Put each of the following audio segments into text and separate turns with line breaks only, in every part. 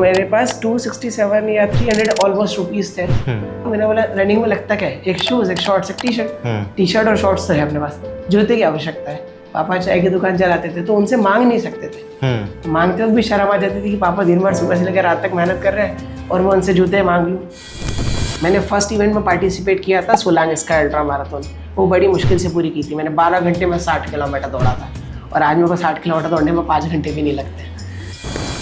मेरे पास 267 या 300 almost rupees थे। मैंने बोला रनिंग में लगता क्या है, एक शूज, एक शॉर्ट्स, एक टी शर्ट और शॉर्ट्स तो है अपने पास, जूते की आवश्यकता है। पापा चाय की दुकान चलाते थे तो उनसे मांग नहीं सकते थे। मांगते वक्त भी शर्म आ जाती थी कि पापा दिन भर सुबह से लेकर रात तक मेहनत कर रहे हैं और मैं उनसे जूते मांग लूँ। मैंने फर्स्ट इवेंट में पार्टिसिपेट किया था सोलांग स्काई अल्ट्रा मैराथन। वो बड़ी मुश्किल से पूरी की थी मैंने। 12 घंटे में 60 किलोमीटर दौड़ा था और आज मेरे को 60 किलोमीटर दौड़ने में 5 घंटे भी नहीं लगते।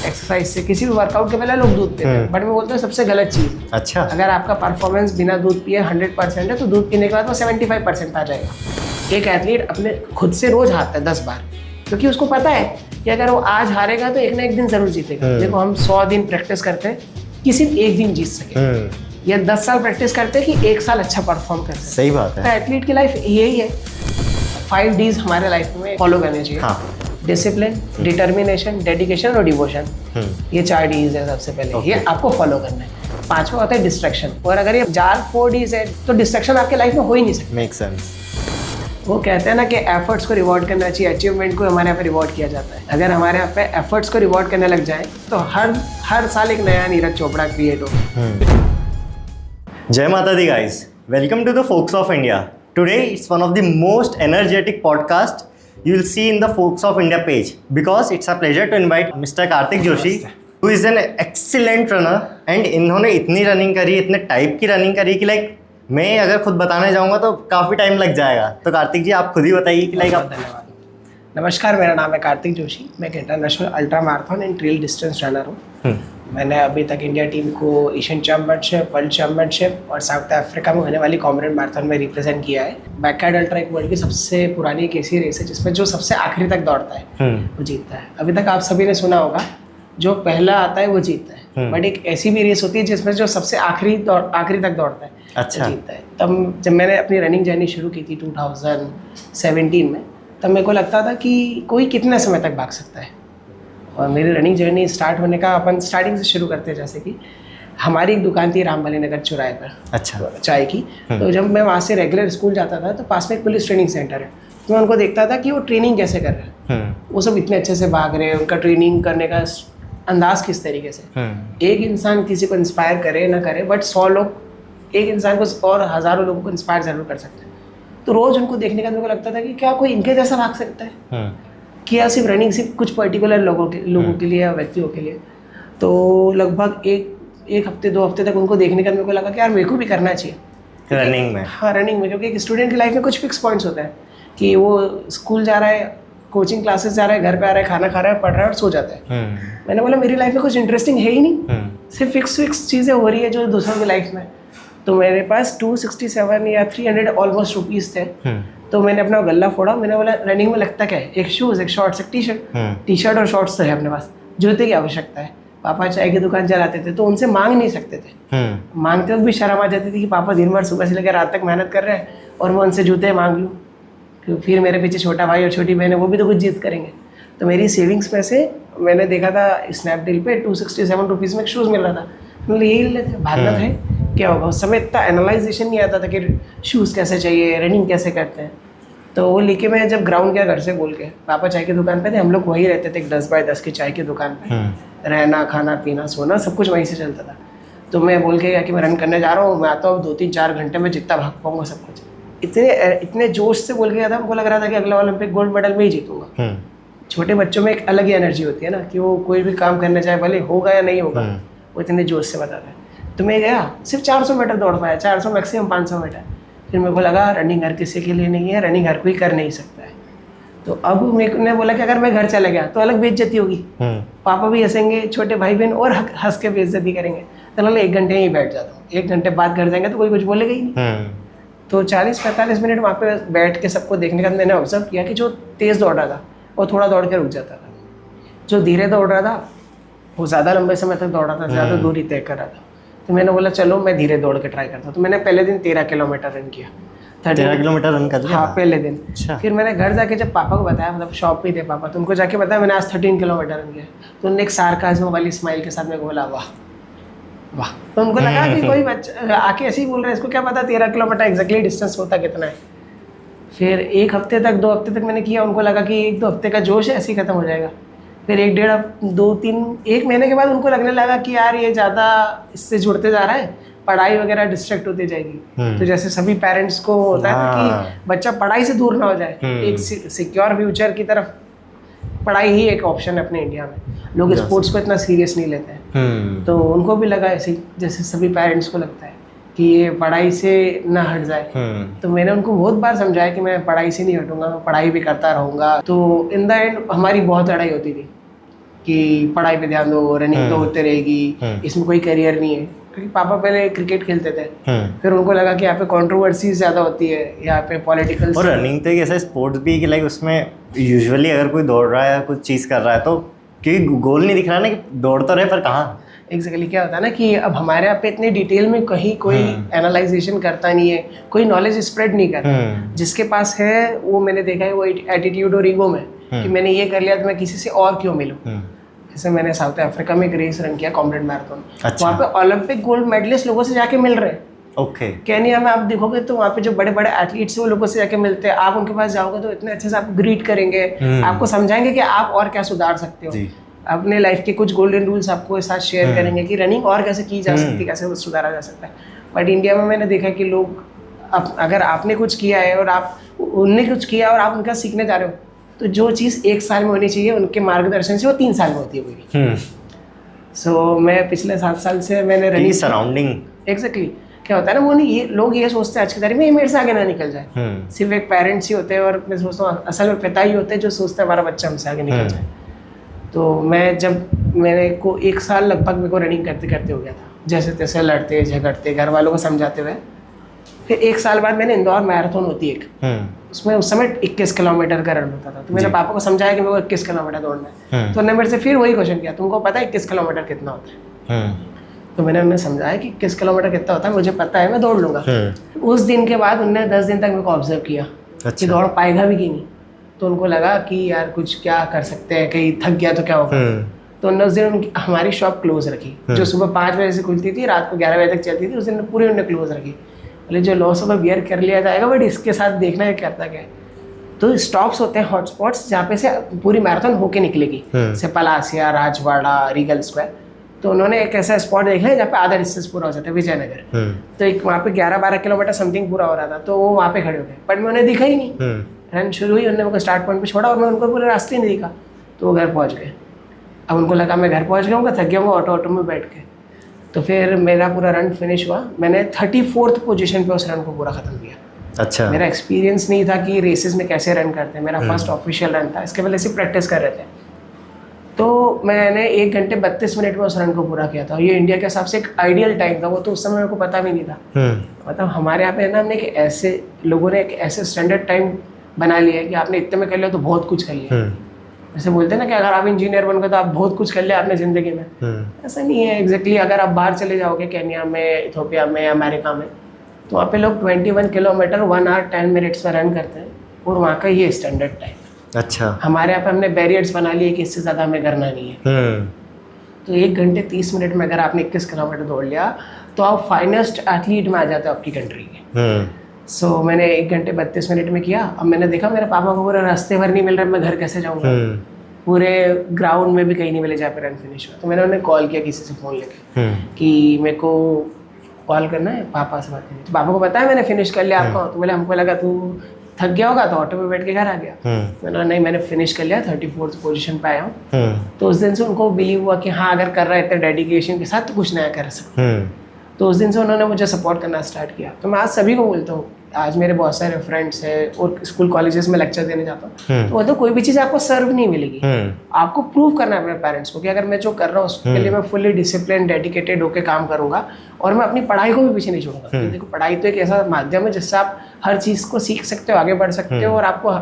एक्सरसाइज से किसी भी वर्कआउट के पहले लोग दूध पीते हैं, बट मैं बोलता हूँ सबसे गलत चीज़।
अच्छा,
अगर आपका परफॉर्मेंस बिना दूध पिए 100% है तो दूध पीने के बाद वो 75% आ जाएगा। एक एथलीट अपने खुद से रोज हारता है 10 बार, क्योंकि उसको पता है कि अगर वो आज हारेगा तो एक ना एक दिन जरूर जीतेगा। देखो हम 100 दिन प्रैक्टिस करते हैं कि सिर्फ एक दिन जीत सके, या 10 साल प्रैक्टिस करते हैं कि एक साल अच्छा परफॉर्म कर सके।
सही बात है।
तो एथलीट की लाइफ यही है। 5 Ds हमारे लाइफ में फॉलो करने चाहिए।
हाँ।
डिसिप्लिन, डिटर्मिनेशन, डेडिकेशन और डिवोशन। ये 4 Ds है सबसे पहले। ये आपको फॉलो करना है। 5वां होता है डिस्ट्रैक्शन। और अगर ये 4 Ds है तो डिस्ट्रैक्शन आपके लाइफ में हो ही नहीं सकता।
Make sense.
वो कहते हैं ना कि एफर्ट्स को रिवॉर्ड करना चाहिए, अचीवमेंट को हमारे यहाँ पे रिवॉर्ड किया जाता है। अगर हमारे यहाँ पे एफर्ट्स को रिवॉर्ड करने लग जाए तो हर साल एक नया नीरज चोपड़ा क्रिएट हो।
जय माता दी guys, welcome to the Folks of India. Today it's one of the most energetic podcast you will see in the Folks of India page, because it's a pleasure to invite Mr. Karthik Joshi, who is an excellent runner and इन्होंने इतनी running करी, इतने type की running करी कि like मैं अगर खुद बताने जाऊँगा तो काफ़ी टाइम लग जाएगा। तो कार्तिक जी आप खुद ही बताइए कि लाइक आप।
धन्यवाद। नमस्कार, मेरा नाम है कार्तिक जोशी। मैं एक international ultra marathon and trail distance runner हूँ। मैंने अभी तक इंडिया टीम को एशियन चैम्पियनशिप, वर्ल्ड चैम्पियनशिप और साउथ अफ्रीका में होने वाली कॉमनवेल्थ मैराथन में रिप्रेजेंट किया है। बैकयार्ड अल्ट्रा एक वर्ल्ड की सबसे पुरानी एक ऐसी रेस है जिसमें जो सबसे आखिरी तक दौड़ता है वो जीतता है। अभी तक आप सभी ने सुना होगा जो पहला आता है वो जीतता है, बट एक ऐसी भी रेस होती है जिसमें जो सबसे आखिरी तक दौड़ता है
अच्छा
जीतता है। तब जब मैंने अपनी रनिंग जर्नी शुरू की थी 2017 में, तब मेरे को लगता था कि कोई कितने समय तक भाग सकता है। और मेरी रनिंग जर्नी स्टार्ट होने का अपन स्टार्टिंग से शुरू करते हैं। जैसे कि हमारी एक दुकान थी रामबली नगर चौराहे पर,
अच्छा,
चाय की। तो जब मैं वहाँ से रेगुलर स्कूल जाता था तो पास में एक पुलिस ट्रेनिंग सेंटर है, तो मैं उनको देखता था कि वो ट्रेनिंग कैसे कर रहे हैं। वो सब इतने अच्छे से भाग रहे हैं, उनका ट्रेनिंग करने का अंदाज किस तरीके से। एक इंसान किसी को इंस्पायर करे ना करे, बट 100 लोग एक इंसान को और हज़ारों लोगों को इंस्पायर जरूर कर सकते हैं। तो रोज़ उनको देखने का मेरे को लगता था कि क्या कोई इनके जैसा भाग सकता है, कि या सिर्फ रनिंग सिर्फ कुछ पर्टिकुलर लोगों के लिए या व्यक्तियों के लिए। तो लगभग एक हफ्ते 2 हफ्ते तक उनको देखने का मेरे को लगा कि यार मेरे को भी करना चाहिए
रनिंग में।
हाँ, रनिंग में, क्योंकि एक स्टूडेंट की लाइफ में कुछ फिक्स पॉइंट्स होते हैं कि वो स्कूल जा रहा है, कोचिंग क्लासेस जा रहा है, घर पे आ रहा है, खाना खा रहा है, पढ़ रहा है और सो जाता है। मैंने बोला मेरी लाइफ में कुछ इंटरेस्टिंग है ही नहीं, सिर्फ फिक्स चीज़ें हो रही है जो दूसरों की लाइफ में। तो मेरे पास 267 या 300 ऑलमोस्ट रुपीस थे। तो मैंने अपना गल्ला फोड़ा। मैंने बोला रनिंग में लगता क्या है, एक शूज, एक शॉर्ट्स, एक टी शर्ट और शॉर्ट्स तो है अपने पास, जूते की आवश्यकता है। पापा चाय की दुकान चलाते थे तो उनसे मांग नहीं सकते थे। मांगते वक्त भी शर्म आ जाती थी कि पापा दिन भर सुबह से लेकर रात तक मेहनत कर रहे हैं और मैं उनसे जूते मांग लूँ। फिर मेरे पीछे छोटा भाई और छोटी बहन है, वो भी तो कुछ जीत करेंगे। तो मेरी सेविंग्स में से मैंने देखा था स्नैपडील पे 267 रुपीज़ में एक शूज़ मिल रहा था। मतलब यही ले लेते, भागना है क्या होगा। उस समय इतना एनालाइजेशन नहीं आता था कि शूज़ कैसे चाहिए, रनिंग कैसे करते हैं। तो वो लेके मैं जब ग्राउंड गया घर से बोल के, पापा चाय की दुकान पे थे, हम लोग वहीं रहते थे, एक 10 बाय 10 की चाय की दुकान पे। रहना, खाना, पीना, सोना सब कुछ वहीं से चलता था। तो मैं बोल के गया कि मैं रन करने जा रहा हूँ, मैं आता हूँ 2-3-4 घंटे में जितना भाग पाऊँगा सब कुछ। इतने जोश से बोल के गया था, हमको लग रहा था कि अगला ओलंपिक गोल्ड मेडल में ही जीतूंगा। छोटे बच्चों में एक अलग ही एनर्जी होती है ना, कि वो कोई भी काम करने जाए, भले होगा या नहीं होगा, वो इतने जोश से बताता है। तो मैं गया, सिर्फ 400 मीटर दौड़ पाया, 400 मैक्सिमम 500 मीटर। फिर मेरे को लगा रनिंग हर किसी के लिए नहीं है, रनिंग हर कोई कर नहीं सकता है। तो अब मेरे ने बोला कि अगर मैं घर चला गया तो अलग बेइज्जती होगी, पापा भी हंसेंगे, छोटे भाई बहन और हंस के बेइज्जती करेंगे। तो लगा 1 घंटे ही बैठ जाता हूँ, 1 घंटे बाद घर जाएंगे तो कोई कुछ बोलेगा ही नहीं। तो 40-45 मिनट वहाँ पे बैठ के सबको देखने का मैंने ऑब्जर्व किया कि जो तेज़ दौड़ रहा था वो थोड़ा दौड़ के रुक जाता था, जो धीरे दौड़ रहा था वो ज़्यादा लंबे समय तक दौड़ा था, ज़्यादा दूरी तय कर रहा था। तो मैंने बोला चलो मैं धीरे दौड़ के ट्राई करता हूँ। तो मैंने पहले दिन 13 किलोमीटर रन किया।
13 किलोमीटर रन कर लिया?
हाँ, पहले दिन।
अच्छा।
फिर मैंने घर जाके जब पापा को बताया, मतलब शॉप पे थे पापा, तो उनको जाके बताया मैंने आज 13 किलोमीटर रन किया। तो उन्होंने एक सार्काज़्म वाली स्माइल के साथ मेरे को बोला वाह वाह। तो उनको लगा कि कोई बच्चा आके ऐसे ही बोल रहा है, इसको क्या पता 13 किलोमीटर एग्जैक्टली डिस्टेंस होता कितना है। फिर 1 हफ्ते तक 2 हफ्ते तक मैंने किया, उनको लगा कि 1-2 हफ्ते का जोश है ऐसे ही खत्म हो जाएगा। फिर 1 महीने के बाद उनको लगने लगा कि यार ये ज़्यादा इससे जुड़ते जा रहा है, पढ़ाई वगैरह डिस्ट्रैक्ट होती जाएगी। तो जैसे सभी पेरेंट्स को होता है ना कि बच्चा पढ़ाई से दूर ना हो जाए, एक सिक्योर फ्यूचर की तरफ पढ़ाई ही एक ऑप्शन है अपने इंडिया में। लोग स्पोर्ट्स को इतना सीरियस नहीं लेते हैं, तो उनको भी लगा ऐसे ही जैसे सभी पेरेंट्स को लगता है कि ये पढ़ाई से ना हट जाए। तो मैंने उनको बहुत बार समझाया कि मैं पढ़ाई से नहीं हटूंगा, मैं पढ़ाई भी करता रहूँगा। तो इन द एंड हमारी बहुत लड़ाई होती थी कि पढ़ाई पे ध्यान दो, रनिंग तो होते रहेगी, इसमें कोई करियर नहीं है। क्योंकि पापा पहले क्रिकेट खेलते थे, फिर उनको लगा कि यहाँ पे कंट्रोवर्सीज ज़्यादा होती है, यहाँ पे पॉलिटिकल।
और रनिंग तो एक ऐसा स्पोर्ट्स भी कि लाइक उसमें यूजुअली अगर कोई दौड़ रहा है, कुछ चीज़ कर रहा है, तो क्योंकि गोल नहीं दिख रहा ना कि दौड़ तो रहे पर कहाँ।
एग्जैक्टली क्या होता है ना कि अब हमारे यहाँ पे इतने डिटेल में कहीं कोई एनालाइजेशन करता नहीं है, कोई नॉलेज स्प्रेड नहीं करता। जिसके पास है वो मैंने देखा है वो एटीट्यूड और ईगो में कि मैंने ये कर लिया तो मैं किसी से और क्यों मिलूं। जैसे मैंने साउथ अफ्रीका में एक रेस रन किया, कॉम्रेड मैराथन। वहाँ पे ओलंपिक गोल्ड मेडलिस्ट लोगों से जाके मिल रहे हैं।
ओके।
केन्या में आप देखोगे तो वहाँ पे जो बड़े बड़े एथलीट्स हैं वो लोगों से जाके मिलते हैं। आप उनके पास जाओगे तो इतने अच्छे से आपको ग्रीट करेंगे, आपको समझाएंगे कि आप और क्या सुधार सकते हो, अपने लाइफ के कुछ गोल्डन रूल्स आपको साथ शेयर करेंगे कि रनिंग और कैसे की जा सकती है, कैसे सुधारा जा सकता है। बट इंडिया में मैंने देखा कि लोग अगर आपने कुछ किया है और आप उनने कुछ किया और आप उनका सीखने जा रहे हो, तो जो चीज़ 1 साल में होनी चाहिए उनके मार्गदर्शन से वो 3 साल में होती है पूरी। सो मैं पिछले 7 साल से मैंने रनिंग
सराउंडिंग
एग्जैक्टली क्या होता है ना, वो नहीं ये लोग ये सोचते हैं आज की तारीख में ये मेरे से आगे ना निकल जाए। सिर्फ एक पेरेंट्स ही होते हैं और मैं सोचता हूँ असल में पिता ही होते हैं जो सोचते हैं हमारा बच्चा हमसे आगे निकल जाए। तो मैं जब मैंने को 1 साल लगभग मेरे को रनिंग करते करते हो गया था, जैसे तैसे लड़ते झगड़ते घर वालों को समझाते हुए। फिर 1 साल बाद मैंने इंदौर मैराथन होती एक, उसमें उस समय 21 किलोमीटर का रन होता था। तो मैंने पापा को समझाया कि मेरे को 21 किलोमीटर दौड़ना है। तो उन्होंने मेरे से फिर वही क्वेश्चन किया, तुमको पता है 21 किलोमीटर कितना होता है? तो मैंने उन्हें समझाया कि 21 किलोमीटर कितना होता है मुझे पता है, मैं दौड़ लूँगा। उस दिन के बाद उन्होंने 10 दिन तक मेरे को ऑब्जर्व किया कि दौड़ पाएगा भी कि नहीं। तो उनको लगा कि यार कुछ क्या कर सकते हैं, कहीं थक गया तो क्या होगा। तो उन्होंने उस दिन हमारी शॉप क्लोज रखी, जो सुबह 5 बजे से खुलती थी, रात को 11 बजे तक चलती थी। उस दिन पूरी उन्होंने क्लोज रखी। बोले जो लॉस होगा बियर कर लिया जाएगा, बट इसके साथ देखना है करता क्या है। तो स्टॉप्स होते हैं हॉटस्पॉट्स जहाँ पे से पूरी मैराथन होके निकलेगी, जैसे पलासिया, राजवाड़ा, रीगल स्क्वायर। तो उन्होंने एक ऐसा स्पॉट देखा है जहाँ पे आधा डिस्टेंस पूरा हो जाता है, विजयनगर। तो एक वहाँ पे 11-12 किलोमीटर समथिंग पूरा हो रहा था, तो वो वहाँ पे खड़े हो गए, बट मैं उन्हें दिखा ही नहीं। रन शुरू हुई, उन्होंने मेरे को स्टार्ट पॉइंट पे छोड़ा और मैं उनको पूरे रास्ते नहीं दिखा। तो वो घर पहुँच गए। अब उनको लगा मैं घर पहुँच गया हूँ, थक गया हूँ ऑटो में बैठ के। तो फिर मेरा पूरा रन फिनिश हुआ, मैंने 34th पोजीशन पे उस रन को पूरा ख़त्म किया।
अच्छा।
मेरा एक्सपीरियंस नहीं था कि रेसेस में कैसे रन करते हैं, मेरा फर्स्ट ऑफिशियल रन था, इसके पहले से प्रैक्टिस कर रहे थे। तो मैंने 1 घंटे 32 मिनट में उस रन को पूरा किया था। ये इंडिया के हिसाब से एक आइडियल टाइम था, वो तो उस समय मेरे को पता भी नहीं था। मतलब हमारे यहाँ पे ना हमने एक ऐसे लोगों ने एक ऐसे स्टैंडर्ड टाइम बना लिया है कि आपने इतने में कर लिया तो बहुत कुछ कर लिया। जैसे बोलते हैं ना कि अगर आप इंजीनियर बन गए तो आप बहुत कुछ कर लिया आपने ज़िंदगी में। ऐसा नहीं है एग्जैक्टली। अगर आप बाहर चले जाओगे केन्या में, इथोपिया में, अमेरिका में, तो वहाँ पे लोग 21 किलोमीटर 1 hour 10 minutes में रन करते हैं और वहाँ का ये स्टैंडर्ड टाइम।
अच्छा।
हमारे यहाँ पे हमने बैरियर्स बना लिए कि इससे ज़्यादा हमें करना नहीं है। तो 1 घंटे 30 मिनट में अगर आपने 21 किलोमीटर दौड़ लिया तो आप फाइनेस्ट एथलीट में आ जाते हो आपकी कंट्री के। सो मैंने 1 घंटे 32 मिनट में किया। अब मैंने देखा मेरे पापा को पूरे रास्ते भर नहीं मिल रहा, मैं घर कैसे जाऊँगा। पूरे ग्राउंड में भी कहीं नहीं मिले जहाँ पे रन फिनिश हुआ। तो मैंने उन्हें कॉल किया किसी से फ़ोन लेके कि मेरे को कॉल करना है, पापा से बात करनी है। तो पापा को पता है मैंने फिनिश कर लिया आपको। तो बोले हमको लगा तू थक गया होगा तो ऑटो में बैठ के घर आ गया। मैंने नहीं, मैंने फिनिश कर लिया, 34th पोजीशन पे आया हूँ। तो उस दिन से उनको बिलीव हुआ कि हाँ अगर कर रहा है इतने डेडिकेशन के साथ तो कुछ नया कर सकता। तो उस दिन से उन्होंने मुझे सपोर्ट करना स्टार्ट किया। तो मैं आज सभी को बोलता हूँ, आज मेरे बहुत सारे फ्रेंड्स हैं और स्कूल कॉलेजेस में लेक्चर देने जाता हूँ, तो बोलते कोई भी चीज़ आपको सर्व नहीं मिलेगी, आपको प्रूव करना है अपने पेरेंट्स को कि अगर मैं जो कर रहा हूँ उसके लिए मैं फुल्ली डिसिप्लिन डेडिकेटेड होकर काम करूँगा और मैं अपनी पढ़ाई को भी पीछे नहीं छोड़ूंगा। देखो पढ़ाई तो एक ऐसा माध्यम है जिससे आप हर चीज़ को सीख सकते हो, आगे बढ़ सकते हो और आपको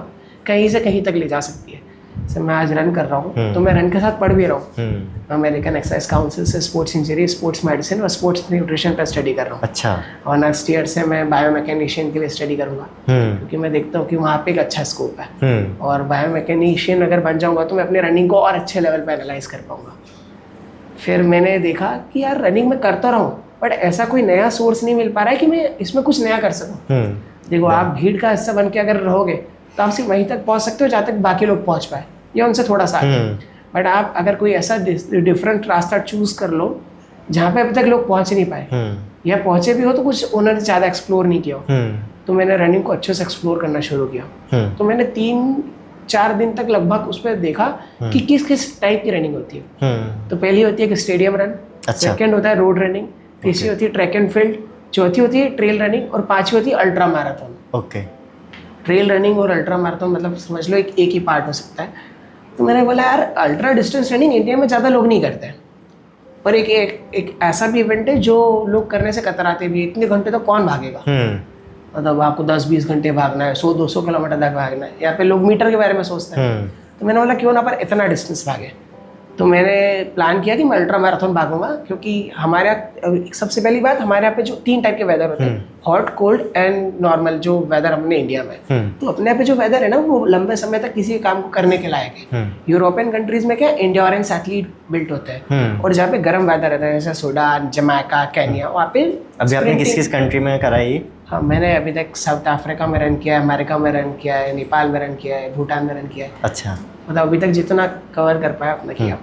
कहीं से कहीं तक ले जा सकती है। जैसे मैं आज रन कर रहा हूँ तो मैं रन के साथ पढ़ भी रहा हूँ। अमेरिकन एक्सरसाइज काउंसिल से स्पोर्ट्स इंजरी, स्पोर्ट्स मेडिसिन और स्पोर्ट्स न्यूट्रिशन पर स्टडी कर रहा हूँ।
अच्छा।
और नेक्स्ट ईयर से मैं बायोमैकेनिशियन के लिए स्टडी करूँगा क्योंकि मैं देखता हूँ कि वहाँ पे एक अच्छा स्कोप है और बायोमैकेनिशियन अगर बन जाऊँगा तो मैं अपनी रनिंग को और अच्छे लेवल पर एनालाइज कर पाऊँगा। फिर मैंने देखा कि यार रनिंग में करता रहा हूँ बट ऐसा कोई नया सोर्स नहीं मिल पा रहा है कि मैं इसमें कुछ नया कर सकूँ। देखो आप भीड़ का हिस्सा बन के अगर रहोगे तो आप सिर्फ वहीं तक पहुँच सकते हो जहाँ तक बाकी लोग पहुँच पाए या उनसे थोड़ा सा। बट आप अगर कोई ऐसा डिफरेंट रास्ता चूज कर लो जहाँ पे अभी तक लोग पहुँच नहीं पाए, या पहुँचे भी हो तो कुछ उन्होंने ज़्यादा एक्सप्लोर नहीं किया हो, तो मैंने रनिंग को अच्छे से एक्सप्लोर करना शुरू किया। तो मैंने 3-4 दिन तक लगभग उस पर देखा कि किस किस टाइप की रनिंग होती है। तो पहली होती है कि स्टेडियम रन, सेकेंड होता है रोड रनिंग, तीसरी होती है ट्रैक एंड फील्ड, चौथी होती है ट्रेल रनिंग और पांचवी होती है ultra marathon.
Okay.
Trail running और अल्ट्रा मैराथन मतलब समझ लो एक ही पार्ट हो सकता है। तो मैंने बोला यार अल्ट्रा डिस्टेंस रनिंग इंडिया में ज़्यादा लोग नहीं करते हैं, पर एक ऐसा भी इवेंट है जो लोग करने से कतराते भी, इतने घंटे तो कौन भागेगा, मतलब आपको 10-20 घंटे भागना है, 100-200 किलोमीटर तक भागना है, यहाँ पे लोग मीटर के बारे में सोचते हैं। तो मैंने बोला क्यों ना पर इतना डिस्टेंस भागे। तो मैंने प्लान किया कि मैं अल्ट्रा मैराथन भागूंगा, क्योंकि हमारे यहाँ सबसे पहली बात हमारे यहाँ पे जो 3 टाइप के वेदर होते हैं, हॉट, कोल्ड एंड नॉर्मल, जो वेदर हमने इंडिया में, तो अपने यहाँ पे जो वेदर है ना वो लंबे समय तक किसी काम को करने के लायक है। यूरोपियन कंट्रीज में क्या एंड्योरेंस एथलीट बिल्ट होते हैं, और जहाँ पे गर्म वेदर रहता है जैसे सूडान, जमैका, केन्या, वहाँ पे।
अभी आपने किस कंट्री में करा है ये?
हाँ, मैंने अभी तक साउथ अफ्रीका में रन किया है, अमेरिका में रन किया है, नेपाल में रन किया है, भूटान में रन किया है।
अच्छा।
मतलब अभी तक जितना कवर कर पाया अपना किया।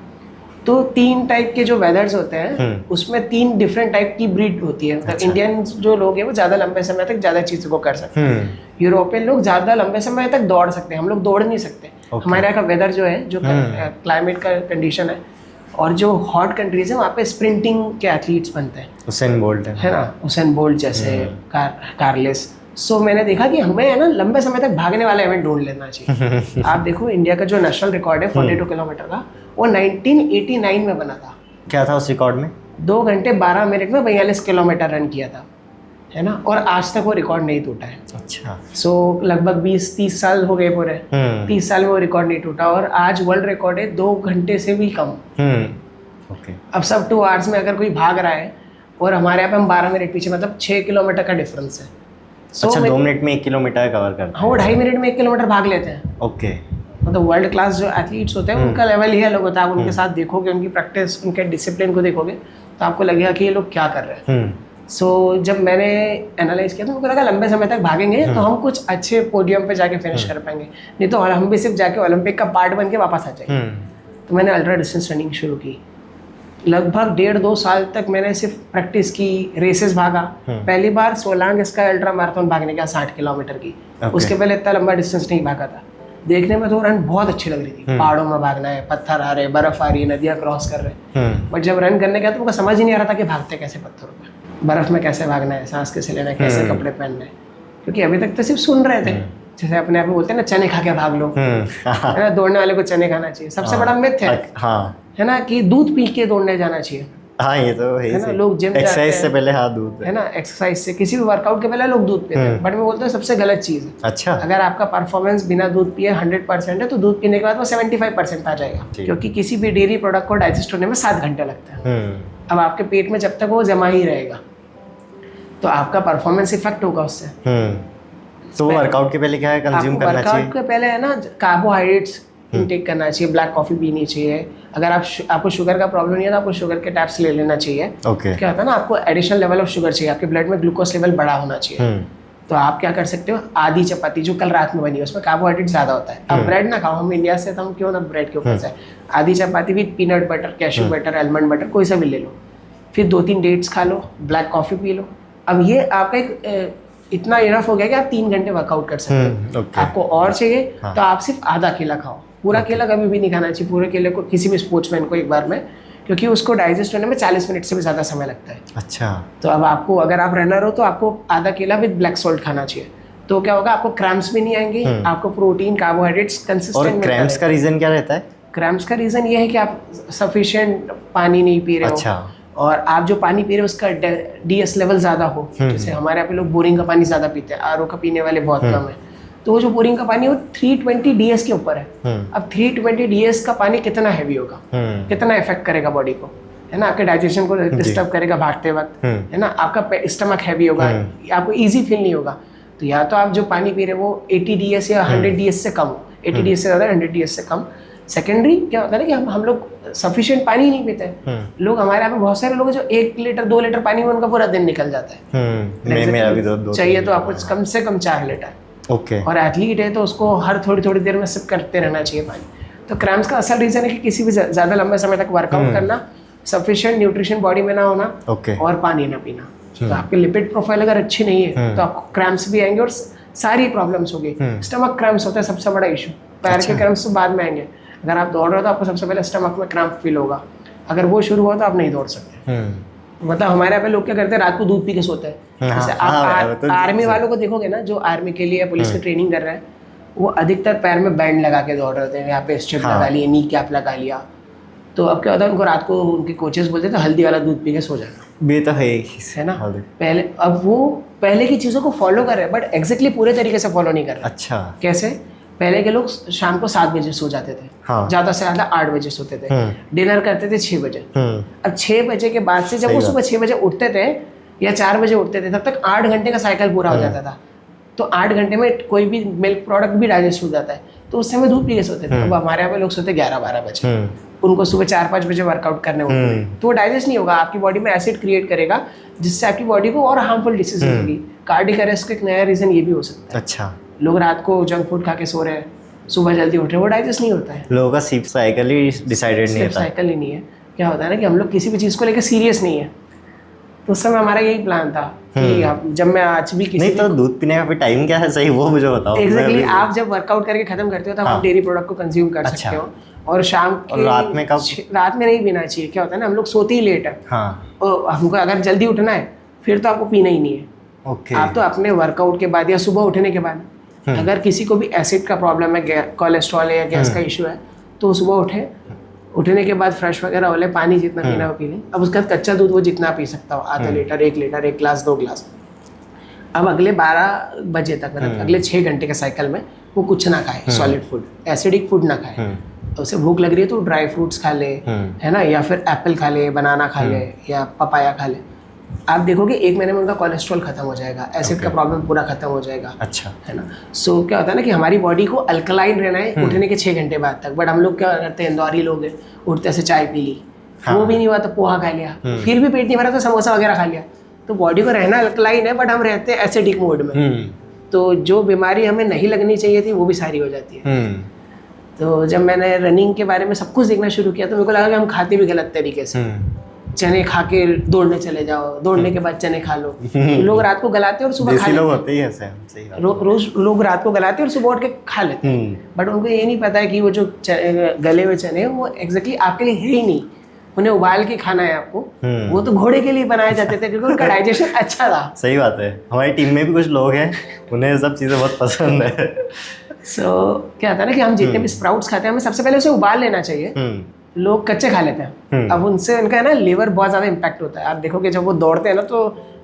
तो 3 टाइप के जो वेदर्स होते हैं उसमें 3 डिफरेंट टाइप की ब्रीड होती है। मतलब इंडियन जो लोग हैं वो ज़्यादा लंबे समय तक ज़्यादा चीज़ों को कर सकते हैं, यूरोपियन लोग ज़्यादा लंबे समय तक दौड़ सकते हैं, हम लोग दौड़ नहीं सकते। हमारे यहाँ का वेदर जो है, जो क्लाइमेट का कंडीशन है, और जो हॉट कंट्रीज है वहाँ पे स्प्रिंटिंग के एथलीट्स बनते हैं,
उसेन बोल्ट है
ना, उसेन बोल्ट जैसे, कार्लेस। सो मैंने देखा कि हमें है ना लंबे समय तक भागने वाला इवेंट ढूंढ लेना चाहिए। आप देखो इंडिया का जो नेशनल रिकॉर्ड है 42 किलोमीटर का, वो 1989 में बना था।
क्या था उस रिकॉर्ड में?
2 घंटे 12 मिनट में 42 किलोमीटर रन किया था, है ना, और आज तक वो रिकॉर्ड नहीं टूटा है।
अच्छा।
सो लगभग 20-30 साल हो गए पूरे, 30 साल में वो रिकॉर्ड नहीं टूटा, और आज वर्ल्ड रिकॉर्ड है 2 घंटे से भी कम।
ओके।
अब सब 2 आवर्स में अगर कोई भाग रहा है, और हमारे यहाँ पे हम 12 मिनट पीछे, मतलब 6 किलोमीटर का डिफरेंस है।
अच्छा, 2 मिनट में 1 किलोमीटर कवर करते हैं?
हाँ, वो 2.5 मिनट में 1 किलोमीटर भाग लेते हैं।
ओके। मतलब
वर्ल्ड क्लास जो एथलीट्स होते हैं उनका लेवल ही अलग होता है। आप उनके साथ देखोगे, उनकी प्रैक्टिस, उनके डिसिप्लिन को देखोगे तो आपको लगेगा कि ये लोग क्या कर रहे हैं। सो जब मैंने एनालाइज किया तो मुझे लगा लंबे समय तक भागेंगे तो हम कुछ अच्छे पोडियम पे जाके फिनिश कर पाएंगे, नहीं तो हम भी सिर्फ जाके ओलंपिक का पार्ट बन के वापस आ जाएंगे। तो मैंने अल्ट्रा डिस्टेंस रनिंग शुरू की। लगभग 1.5-2 साल तक मैंने सिर्फ प्रैक्टिस की, रेसेस भागा। पहली बार सोलांग इसका अल्ट्रा मैराथन भागने का 60 किलोमीटर की। उसके पहले इतना लंबा डिस्टेंस नहीं भागा था। देखने में तो रन बहुत अच्छी लग रही थी, पहाड़ों में भागना है, पत्थर आ रहे, बर्फ आ रही है, नदियाँ क्रॉस कर रहे हैं। बट जब रन करने गया तो मुझे समझ ही नहीं आ रहा था कि भागते कैसे पत्थरों पे, बर्फ में कैसे भागना है, सांस कैसे लेना है, कैसे कपड़े पहनना है, क्योंकि अभी तक तो सिर्फ सुन रहे थे। जैसे अपने आप में बोलते हैं ना, चने खा के भाग लो, है ना, दौड़ने वाले को चने खाना चाहिए। सबसे बड़ा मिथ है ना कि दूध पी के दौड़ने जाना चाहिए।
हाँ, ये तो है
ना, लोग जिम
एक्सरसाइज से पहले दूध,
है ना, एक्सरसाइज से, किसी भी वर्कआउट के पहले लोग दूध पीते हैं। बट मैं बोलता हूँ सबसे गलत चीज़ है।
अच्छा।
अगर आपका परफॉर्मेंस बिना दूध पिए 100% है तो दूध पीने के बाद वो 75% आ जाएगा, क्योंकि किसी भी डेयरी प्रोडक्ट को डाइजेस्ट होने में 7 घंटे लगता है। अब आपके पेट में जब तक वो जमा ही रहेगा तो आपका परफॉर्मेंस इफेक्ट होगा उससे।
तो वर्कआउट के पहले क्या है कंज्यूम करना चाहिए? वर्कआउट
के पहले है ना कार्बोहाइड्रेट्स इनटेक करना चाहिए, ब्लैक कॉफ़ी पीनी चाहिए। अगर आपको शुगर का प्रॉब्लम नहीं है तो आपको शुगर के टैब्स ले लेना चाहिए। क्या होता है ना, आपको एडिशनल लेवल ऑफ शुगर चाहिए, आपके ब्लड में ग्लूकोज लेवल बड़ा होना चाहिए। तो आप क्या कर सकते हो, आधी चपाती जो कल रात में बनी है उसमें कार्बोहाइड्रेट ज़्यादा होता है। अब ब्रेड ना खाओ, हम इंडिया से तो हम क्यों ना ब्रेड के ऊपर से, आधी चपाती with peanut butter, cashew butter, almond butter, कोई सा भी ले लो, फिर 2-3 डेट्स खा लो, ब्लैक कॉफ़ी पी लो। अब ये आपका एक इतना इनफ हो गया कि आप 3 घंटे वर्कआउट कर सकते हो। आपको और चाहिए तो आप सिर्फ आधा केला खाओ, पूरा केला कभी भी नहीं खाना चाहिए। पूरे केले को किसी भी स्पोर्ट्समैन को एक बार में, क्योंकि उसको डाइजेस्ट होने में 40 मिनट से भी ज़्यादा समय लगता है।
अच्छा।
तो अब आपको, अगर आप रनर हो तो आपको आधा केला विद ब्लैक सॉल्ट खाना चाहिए। तो क्या होगा, आपको क्रैम्प्स भी नहीं आएंगे, आपको प्रोटीन, कार्बोहाइड्रेट्स कंसिस्टेंट।
और क्रैम्प्स का रीज़न क्या रहता है?
क्रैम्प्स का रीज़न ये है कि आप सफिशिएंट पानी नहीं पी रहे हो।
अच्छा।
और आप जो पानी पी रहे हो उसका DS लेवल ज़्यादा हो। जैसे हमारे यहाँ पे लोग बोरिंग का पानी ज़्यादा पीते हैं, RO का पीने वाले बहुत कम है। तो वो जो बोरिंग का पानी है वो 320 DS के ऊपर है। अब 320 DS का पानी कितना हैवी होगा, कितना इफेक्ट करेगा बॉडी को, है ना, आपके डाइजेशन को डिस्टर्ब करेगा भागते वक्त, है ना, आपका स्टमक हैवी होगा, आपको ईजी फील नहीं होगा। तो या तो आप जो पानी पी रहे हो वो 80 DS या 100 DS से कम हो, 80 DS से ज़्यादा, 100 DS से कम। सेकेंडरी क्या होता है ना कि हम लोग सफिशिएंट पानी नहीं पीते हैं। लोग हमारे यहाँ पे बहुत सारे लोग जो 1 लीटर 2 लीटर पानी में उनका पूरा दिन निकल जाता है।
मेरा भी दो
चाहिए तो आपको कम से कम 4 लीटर।
ओके।
और एथलीट है तो उसको हर थोड़ी देर में सिप करते रहना चाहिए पानी। तो क्रैम्प्स का असल रीज़न है कि किसी भी ज़्यादा लंबे समय तक वर्कआउट करना, सफिशिएंट न्यूट्रिशन बॉडी में ना होना, और पानी ना पीना। तो आपकी लिपिड प्रोफाइल अगर अच्छी नहीं है तो आपको क्रैम्प्स भी आएंगे और सारी प्रॉब्लम्स होगी। स्टमक क्रैम्प्स होता है सबसे बड़ा इशू, पैर के क्रैम्प्स तो बाद में आएंगे। अगर आप दौड़ रहे हो तो आपको सबसे पहले स्टमक में क्रैम्प फील होगा, अगर वो शुरू हुआ तो आप नहीं दौड़ सकते। मतलब हमारे यहाँ पे लोग क्या करते हैं, रात को दूध पी के सोते हैं। जैसे आप आर्मी वालों को देखोगे ना, जो आर्मी के लिए पुलिस की ट्रेनिंग कर रहे हैं, वो अधिकतर पैर में बैंड लगा के दौड़ रहे थे, यहाँ पे स्ट्रिप लगा लिए, नी कैप लगा लिया। तो अब क्या होता है, उनको रात को उनके कोचेस बोलते थे हल्दी वाला दूध पी के सो जाना।
ये तो है
ना, पहले अब वो पहले की चीज़ों को फॉलो कर रहे हैं, बट एग्जैक्टली पूरे तरीके से फॉलो नहीं कर रहे।
अच्छा,
कैसे? पहले के लोग शाम को 7 बजे सो जाते थे, ज़्यादा से ज़्यादा 8 बजे सोते थे, डिनर करते थे 6 बजे। अब 6 बजे के बाद से जब वो सुबह 6 बजे उठते थे या 4 बजे उठते थे, तब तक 8 घंटे का साइकिल पूरा हो जाता था। तो 8 घंटे में कोई भी मिल्क प्रोडक्ट भी डाइजेस्ट हो जाता है, तो उस समय दूध पी के सोते थे। अब हमारे यहाँ पे लोग सोते 11-12 बजे, उनको सुबह 4-5 बजे वर्कआउट करने होते हैं, तो वो डाइजेस्ट नहीं होगा, आपकी बॉडी में एसिड क्रिएट करेगा, जिससे आपकी बॉडी को और हार्मफुल डिसीज होगी। कार्डियक अरेस्ट का एक नया रीजन ये भी हो सकता है।
अच्छा,
लोग रात को जंक फूड खा के सो रहे हैं, सुबह जल्दी उठ रहे हैं, वो डाइजेस्ट नहीं होता है।
लोगों का स्लीप साइकिल ही डिसाइडेड नहीं होता,
साइकिल ही नहीं है। क्या होता है ना कि हम लोग किसी भी चीज़ को लेकर सीरियस नहीं है। तो उस समय हमारा यही प्लान था कि जब मैं आज भी किसी
नहीं, तो दूध पीने का फिर टाइम क्या है सही, वो मुझे बताओ।
एग्जैक्टली, आप जब वर्कआउट करके खत्म करते हो तब आप डेयरी प्रोडक्ट को कंज्यूम कर सकते हो। और शाम के
रात में कब?
रात में नहीं पीना चाहिए। क्या होता है ना, हम लोग सोते ही लेट है, और हमको अगर जल्दी उठना है फिर तो आपको पीना ही नहीं है। आप तो अपने वर्कआउट के बाद या सुबह उठने के बाद, अगर किसी को भी एसिड का प्रॉब्लम है, कोलेस्ट्रॉल है या गैस का इशू है, तो सुबह उठने के बाद फ्रेश वगैरह हो ले, पानी जितना पीना हो पी लें। अब उसके बाद कच्चा दूध वो जितना पी सकता हो, आधा लीटर, 1 लीटर, 1 ग्लास, 2 ग्लास। अब अगले 12 बजे तक, मतलब अगले 6 घंटे के साइकिल में वो कुछ ना खाए, सॉलिड फूड, एसिडिक फूड ना खाए। तो उसे भूख लग रही है तो ड्राई फ्रूट्स खा ले, है ना, या फिर एप्पल खा ले, बनाना खा ले, या पपाया खा ले। आप देखोगे 1 महीने में उनका कोलेस्ट्रॉल खत्म हो जाएगा, एसिड का प्रॉब्लम पूरा खत्म हो जाएगा।
अच्छा,
है ना। सो क्या होता है ना कि हमारी बॉडी को अल्कलाइन रहना है उठने के 6 घंटे बाद तक, बट हम लोग क्या करते हैं, इंदौरी लोग हैं, उठते से चाय पी ली, वो भी नहीं हुआ तो पोहा खा लिया, फिर भी पेट नहीं भरा तो समोसा वगैरह खा लिया। तो बॉडी को रहना अल्कलाइन है, बट हम रहते हैं एसिडिक मोड में। तो जो बीमारी हमें नहीं लगनी चाहिए थी वो भी सारी हो जाती है। तो जब मैंने रनिंग के बारे में सब कुछ देखना शुरू किया तो मेरे को लगा कि हम खाते भी गलत तरीके से। चने खा के दौड़ने चले जाओ, दौड़ने के बाद चने खा लो। लोग रात को गलाते हैं और सुबह खा लेते हैं। रोज लोग रात को गलाते हैं और सुबह उठ के खा लेते हैं, बट उनको ये नहीं पता है कि वो जो गले हुए चने वो एग्जैक्टली आपके लिए है ही नहीं, उन्हें उबाल के खाना है आपको। वो तो घोड़े के लिए बनाए जाते थे क्योंकि उनका डाइजेशन अच्छा था।
सही बात है, हमारी टीम में भी कुछ लोग हैं, उन्हें सब चीज़ें बहुत पसंद है।
क्या होता है ना कि हम जितने भी स्प्राउट्स खाते हैं, हमें सबसे पहले उसे उबाल लेना चाहिए। लोग कच्चे खा लेते हैं, अब उनसे उनका है ना लिवर बहुत ज़्यादा इम्पैक्ट होता है। आप देखोगे जब वो दौड़ते हैं ना तो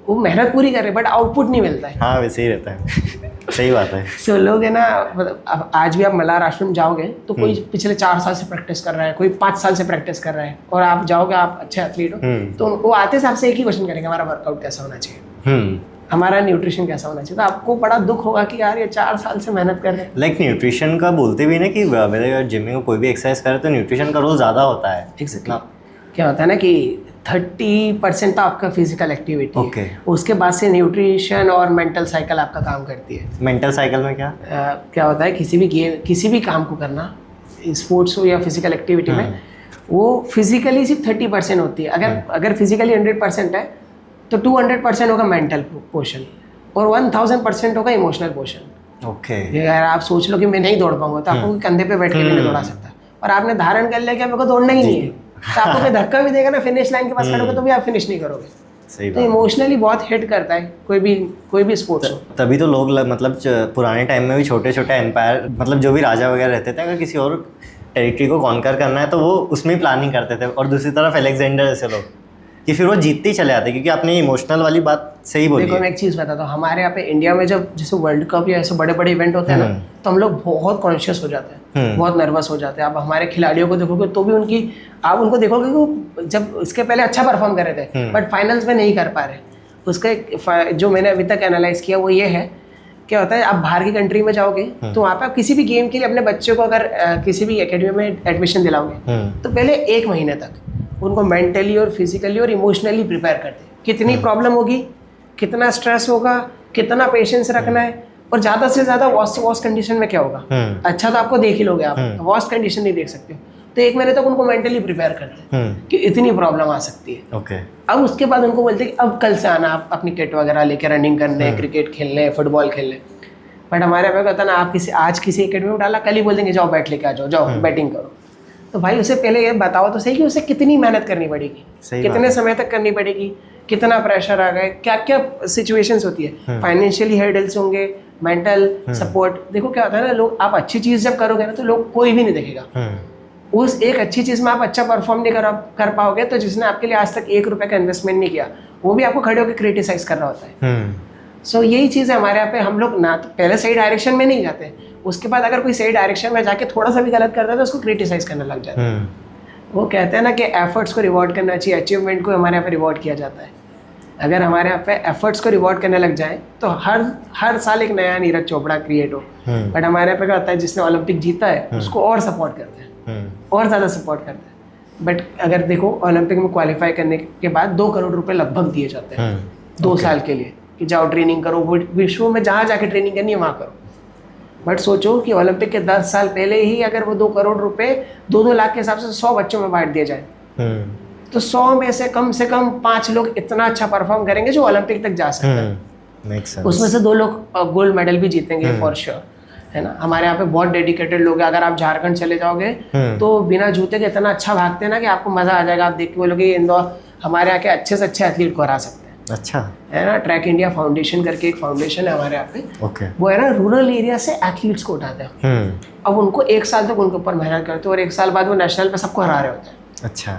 वो मेहनत पूरी कर रहे हैं बट आउटपुट नहीं मिलता है।
हाँ, वैसे ही रहता है। सही बात है।
सो लोग है ना, अब आज भी आप मल्हार आश्रम जाओगे तो कोई पिछले 4 साल से प्रैक्टिस कर रहा है, कोई 5 साल से प्रैक्टिस कर रहा है, और आप जाओगे, आप अच्छे एथलीट हो, तो वो आते से आपसे एक ही क्वेश्चन करेंगे, हमारा वर्कआउट कैसा होना चाहिए, हमारा न्यूट्रिशन कैसा होना चाहिए। तो आपको बड़ा दुख होगा कि यार ये 4 साल से मेहनत कर रहे हैं।
लाइक न्यूट्रिशन का बोलते भी ना कि वेदर जिमिंग में कोई भी एक्सरसाइज करे तो न्यूट्रिशन का रोल ज़्यादा होता है।
एग्जैक्टली। क्या होता है ना कि 30% तो आपका फिजिकल एक्टिविटी है, उसके बाद से न्यूट्रिशन और मेंटल साइकिल आपका काम करती है।
मेंटल साइकिल में क्या
होता है, किसी भी काम को करना, स्पोर्ट्स हो या फिजिकल एक्टिविटी में, वो फिजिकली सिर्फ 30% होती है। अगर फिजिकली 100% है तो 200% होगा मेंटल पोर्शन और 1000% होगा इमोशनल पोर्शन। अगर आप सोच लो कि मैं नहीं दौड़ पाऊंगा तो आपको कंधे पे बैठ के भी नहीं दौड़ा सकता, और आपने धारण कर लिया कि मेरे को दौड़ना ही नहीं है, तो आपको कोई धक्का भी देगा ना, फिनिश लाइन के पास खड़ोगे तो भी आप फिनिश नहीं करोगे। तो इमोशनली बहुत हिट करता है कोई भी स्पोर्ट्स हो।
तभी तो लोग मतलब पुराने टाइम में भी छोटे छोटे एम्पायर, मतलब जो भी राजा वगैरह रहते थे, अगर किसी और टेरिटरी को कॉन्कर करना है तो वो उसमें ही प्लानिंग करते थे। और दूसरी तरफ अलेक्जेंडर जैसे लोग कि फिर वो जीतते ही चले आते, क्योंकि आपने इमोशनल वाली बात सही बोली।
देखो, मैं एक चीज़ बताता हूँ, हमारे यहाँ पे इंडिया में जब जैसे वर्ल्ड कप या ऐसे बड़े बड़े इवेंट होते हैं ना, तो हम लोग बहुत कॉन्शियस हो जाते हैं, बहुत नर्वस हो जाते हैं। आप हमारे खिलाड़ियों को देखोगे तो भी आप उनको देखोगे कि वो जब इसके पहले अच्छा परफॉर्म कर रहे थे बट फाइनल्स में नहीं कर पा रहे। उसका जो मैंने अभी तक एनालाइज किया वो ये है, क्या होता है, आप बाहर की कंट्री में जाओगे तो वहाँ पे आप किसी भी गेम के लिए अपने बच्चे को अगर किसी भी एकेडमी में एडमिशन दिलाओगे तो पहले 1 महीने तक उनको मेंटली और फिजिकली और इमोशनली प्रिपेयर करते हैं। कितनी प्रॉब्लम होगी, कितना स्ट्रेस होगा, कितना पेशेंस रखना है, और ज़्यादा से ज़्यादा वॉस्ट कंडीशन में क्या होगा, अच्छा तो आपको देख ही लोगे आप, वॉस्ट कंडीशन नहीं देख सकते हो, तो 1 महीने तक उनको मेंटली प्रिपेयर करते हैं कि इतनी प्रॉब्लम आ सकती है।
ओके।
अब उसके बाद उनको बोलते हैं कि अब कल से आना आप अपनी किट वगैरह लेके रनिंग करने, क्रिकेट खेलने, फुटबॉल खेलने। बट हमारे यहाँ पे कहता ना, आप आज किसी एकेडमी में डाला, कल ही बोल देंगे जाओ बैट लेके आ जाओ, जाओ बैटिंग करो। तो भाई उसे पहले ये बताओ तो सही कि उसे कितनी मेहनत करनी पड़ेगी, कितने समय तक करनी पड़ेगी, कितना प्रेशर आ गए, क्या क्या सिचुएशंस होती है, फाइनेंशियली हर्डल्स होंगे, मेंटल सपोर्ट। देखो क्या होता है ना, लोग आप अच्छी चीज़ जब करोगे ना तो लोग कोई भी नहीं देखेगा। उस एक अच्छी चीज़ में आप अच्छा परफॉर्म नहीं कर पाओगे तो जिसने आपके लिए आज तक 1 रुपये का इन्वेस्टमेंट नहीं किया वो भी आपको खड़े होकर क्रिटिसाइज कर रहा होता है। सो यही चीज़ है हमारे यहाँ पे, हम लोग ना तो पहले सही डायरेक्शन में नहीं जाते, उसके बाद अगर कोई सही डायरेक्शन में जाके थोड़ा सा भी गलत करता है तो उसको क्रिटिसाइज करने लग जाता है। वो कहते हैं ना कि एफर्ट्स को रिवॉर्ड करना चाहिए, अचीवमेंट को हमारे यहाँ पे रिवॉर्ड किया जाता है। अगर हमारे यहाँ पे एफर्ट्स को रिवॉर्ड करने लग जाए तो हर साल एक नया नीरज चोपड़ा क्रिएट हो। बट हमारे यहाँ पे क्या होता है, जिसने ओलंपिक जीता है उसको और सपोर्ट करते हैं, और ज़्यादा सपोर्ट करते हैं। बट अगर देखो ओलंपिक में क्वालिफाई करने के बाद 2 करोड़ रुपए लगभग दिए जाते हैं 2 साल के लिए कि जाओ ट्रेनिंग करो, विश्व में जहाँ जाके ट्रेनिंग करनी है वहाँ करो। बट सोचो कि ओलंपिक के 10 साल पहले ही अगर वो 2 करोड़ रुपए 2-2 लाख के हिसाब से 100 बच्चों में बांट दिया जाए तो 100 में से कम 5 लोग इतना अच्छा परफॉर्म करेंगे जो ओलंपिक तक जा सकते हैं। उसमें से 2 लोग गोल्ड मेडल भी जीतेंगे फॉर श्योर, है ना। हमारे यहाँ पे बहुत डेडिकेटेड लोग हैं। अगर आप झारखंड चले जाओगे तो बिना जूते के इतना अच्छा भागते हैं ना कि आपको मजा आ जाएगा। आप देख के बोलोगे इंदौर हमारे यहाँ के अच्छे से अच्छे एथलीट को हरा सकते हैं।
अच्छा
है ना। ट्रैक इंडिया फाउंडेशन करके एक फाउंडेशन है हमारे यहाँ पे,
okay.
वो है ना रूरल एरिया से एथलीट्स को उठाते हैं। अब उनको 1 साल तक उनके ऊपर मेहनत करते हैं और 1 साल बाद वो नेशनल पे सबको हरा रहे होते हैं।
अच्छा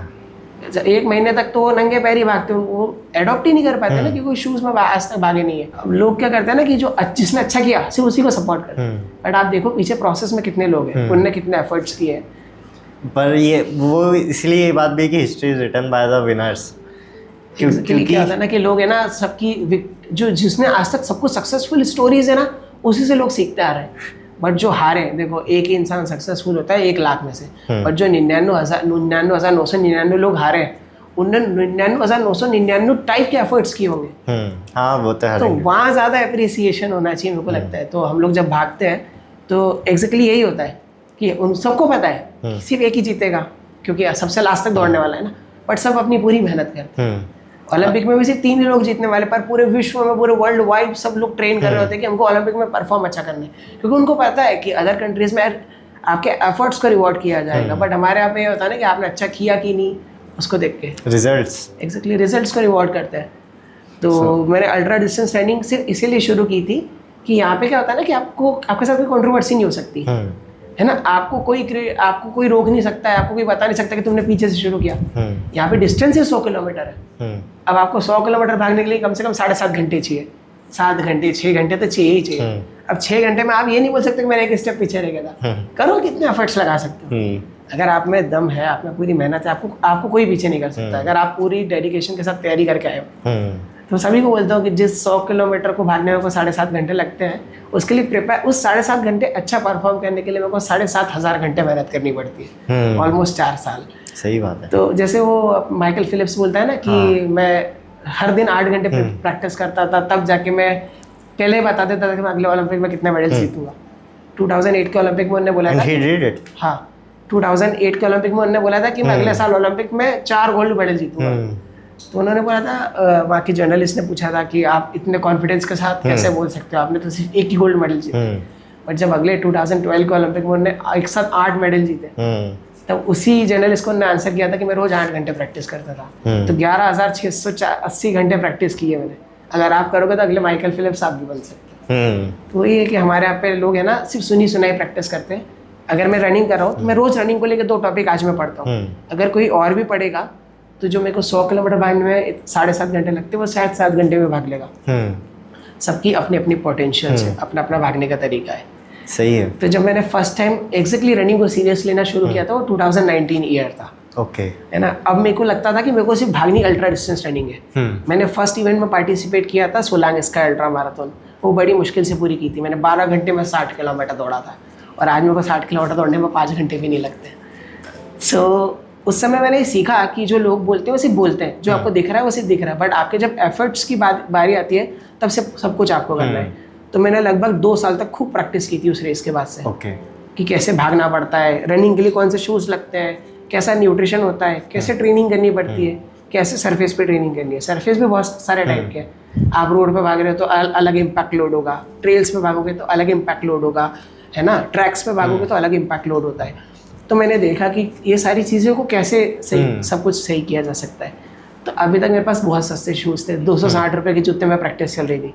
1 महीने तक तो वो नंगे पैर ही भागते हैं, वो एडॉप्ट ही नहीं कर पाते ना, क्योंकि शूज में आज तक भागे नहीं है। अब लोग क्या करते हैं ना कि जो जिसने अच्छा किया सिर्फ उसी को सपोर्ट करते हैं। बट आप देखो पीछे प्रोसेस में कितने लोग हैं, उनने कितने एफर्ट्स किए हैं।
पर ये वो इसलिए ये बात भी कि history is written by the winners.
क्योंकि क्या होता है ना कि लोग है ना सबकी जो जिसने आज तक सब कुछ सक्सेसफुल स्टोरीज है ना उसी से लोग सीखते आ रहे हैं। बट जो हारे, देखो एक ही इंसान सक्सेसफुल होता है 1 लाख में से, बट जो 99,999 लोग हारे उन्होंने 99,999 टाइप के एफर्ट्स किए होंगे।
हाँ वो तो
वहाँ ज़्यादा अप्रिसिएशन होना चाहिए मेरे को लगता है। तो हम लोग जब भागते हैं तो एग्जैक्टली यही होता है कि उन सबको पता है सिर्फ एक ही जीतेगा क्योंकि सबसे लास्ट तक दौड़ने वाला है ना, बट सब अपनी पूरी मेहनत करते हैं। ओलंपिक में भी सिर्फ 3 ही लोग जीतने वाले, पर पूरे विश्व में पूरे वर्ल्ड वाइड सब लोग ट्रेन कर रहे होते हैं कि हमको ओलंपिक में परफॉर्म अच्छा करना है, क्योंकि उनको पता है कि अदर कंट्रीज में आपके एफर्ट्स को रिवॉर्ड किया जाएगा। बट हमारे यहाँ पे ये होता है ना कि आपने अच्छा किया कि नहीं उसको देख के
रिजल्ट्स,
एग्जैक्टली रिजल्ट्स को रिवॉर्ड करते हैं। तो मैंने अल्ट्रा डिस्टेंस रनिंग सिर्फ इसीलिए शुरू की थी कि यहाँ पे क्या होता है ना कि आपके साथ कोई कंट्रोवर्सी नहीं हो सकती है ना। आपको कोई रोक नहीं सकता है, आपको कोई बता नहीं सकता कि तुमने पीछे से शुरू किया। यहाँ पे डिस्टेंस ही 100 किलोमीटर है। अब आपको 100 किलोमीटर भागने के लिए कम से कम 7.5 घंटे चाहिए, 7 घंटे 6 घंटे तो चाहिए ही चाहिए। अब 6 घंटे में आप ये नहीं बोल सकते कि मैंने एक स्टेप पीछे रह गया था। करो, कितने एफर्ट्स लगा सकते हो। अगर आप में दम है, आप में पूरी मेहनत है, आपको कोई पीछे नहीं कर सकता। अगर आप पूरी डेडिकेशन के साथ तैयारी करके आए हो तो सभी को बोलता हूँ कि जिस 100 किलोमीटर को भागने में को 7.5 घंटे लगते हैं, उसके लिए प्रिपेयर उस 7.5 घंटे अच्छा परफॉर्म करने के लिए मेरे को 7,500 घंटे मेहनत करनी पड़ती है, ऑलमोस्ट 4 साल।
सही बात है।
तो जैसे वो माइकल फिलिप्स बोलता है ना कि मैं हर दिन 8 घंटे प्रैक्टिस करता था, तब जाके मैं पहले बता देता था कि मैं अगले ओलंपिक में कितने मेडल जीतूंगा। 2008 के ओलंपिक में उन्होंने बोला था, हाँ 2008 के ओलंपिक में उन्होंने बोला था कि मैं अगले साल ओलंपिक में 4 गोल्ड मेडल जीतूंगा। तो उन्होंने बोला था, वहाँ की जर्नलिस्ट ने पूछा था कि आप इतने कॉन्फिडेंस के साथ कैसे बोल सकते हो, आपने तो सिर्फ 1 ही गोल्ड मेडल जीता। बट जब अगले 2012 के ओलंपिक में उन्होंने एक साथ 8 मेडल जीते, तब उसी जर्नलिस्ट को उन्होंने आंसर किया था कि मैं रोज 8 घंटे प्रैक्टिस करता था। तो 11,680 घंटे प्रैक्टिस की है मैंने। अगर आप करोगे तो अगले माइकल फिलिप्स आप भी बन सकते हैं। तो ये है कि हमारे यहाँ पे लोग है ना सिर्फ सुनी सुनाई प्रैक्टिस करते हैं। अगर मैं रनिंग कर रहा हूँ तो मैं रोज रनिंग को लेकर 2 टॉपिक आज मैं पढ़ता हूँ। अगर कोई और भी पढ़ेगा तो जो मेरे को 100 किलोमीटर भागने में 7.5 घंटे लगते हैं वो शायद 7 घंटे में भाग लेगा। सबकी अपनी अपनी पोटेंशियल है, अपना अपना भागने का तरीका है।
सही है।
तो जब मैंने फर्स्ट टाइम एग्जैक्टली रनिंग को सीरियस लेना शुरू किया था वो 2019 ईयर था।
ओके
है ना। अब मेरे को लगता था कि मेरे को सिर्फ भागनी अल्ट्रा डिस्टेंस रनिंग है। मैंने फर्स्ट इवेंट में पार्टिसिपेट किया था सोलांग स्काई अल्ट्रा मैराथन, वो बड़ी मुश्किल से पूरी की थी मैंने। 12 घंटे में 60 किलोमीटर दौड़ा था और आज मेरे को 60 किलोमीटर दौड़ने में 5 घंटे भी नहीं लगते। सो उस समय मैंने सीखा कि जो लोग बोलते हैं वो सिर्फ बोलते हैं, जो आपको दिख रहा है वो सिर्फ दिख रहा है, बट आपके जब एफर्ट्स की बारी आती है तब से सब कुछ आपको करना है। तो मैंने लगभग 2 साल तक खूब प्रैक्टिस की थी उस रेस के बाद से
ओके
कि कैसे भागना पड़ता है, रनिंग के लिए कौन से शूज़ लगते हैं, कैसा न्यूट्रिशन होता है, कैसे ट्रेनिंग करनी पड़ती है, कैसे सरफेस पे ट्रेनिंग करनी है। सरफेस भी बहुत सारे टाइप के हैं। आप रोड पे भाग रहे हो तो अलग इम्पैक्ट लोड होगा, ट्रेल्स पे भागोगे तो अलग इम्पैक्ट लोड होगा, है ना, ट्रैक्स पे भागोगे तो अलग इम्पैक्ट लोड होता है। तो मैंने देखा कि ये सारी चीज़ों को कैसे सही सब कुछ सही किया जा सकता है। तो अभी तक मेरे पास बहुत सस्ते शूज़ थे, 260 रुपये के जूते में प्रैक्टिस चल रही थी।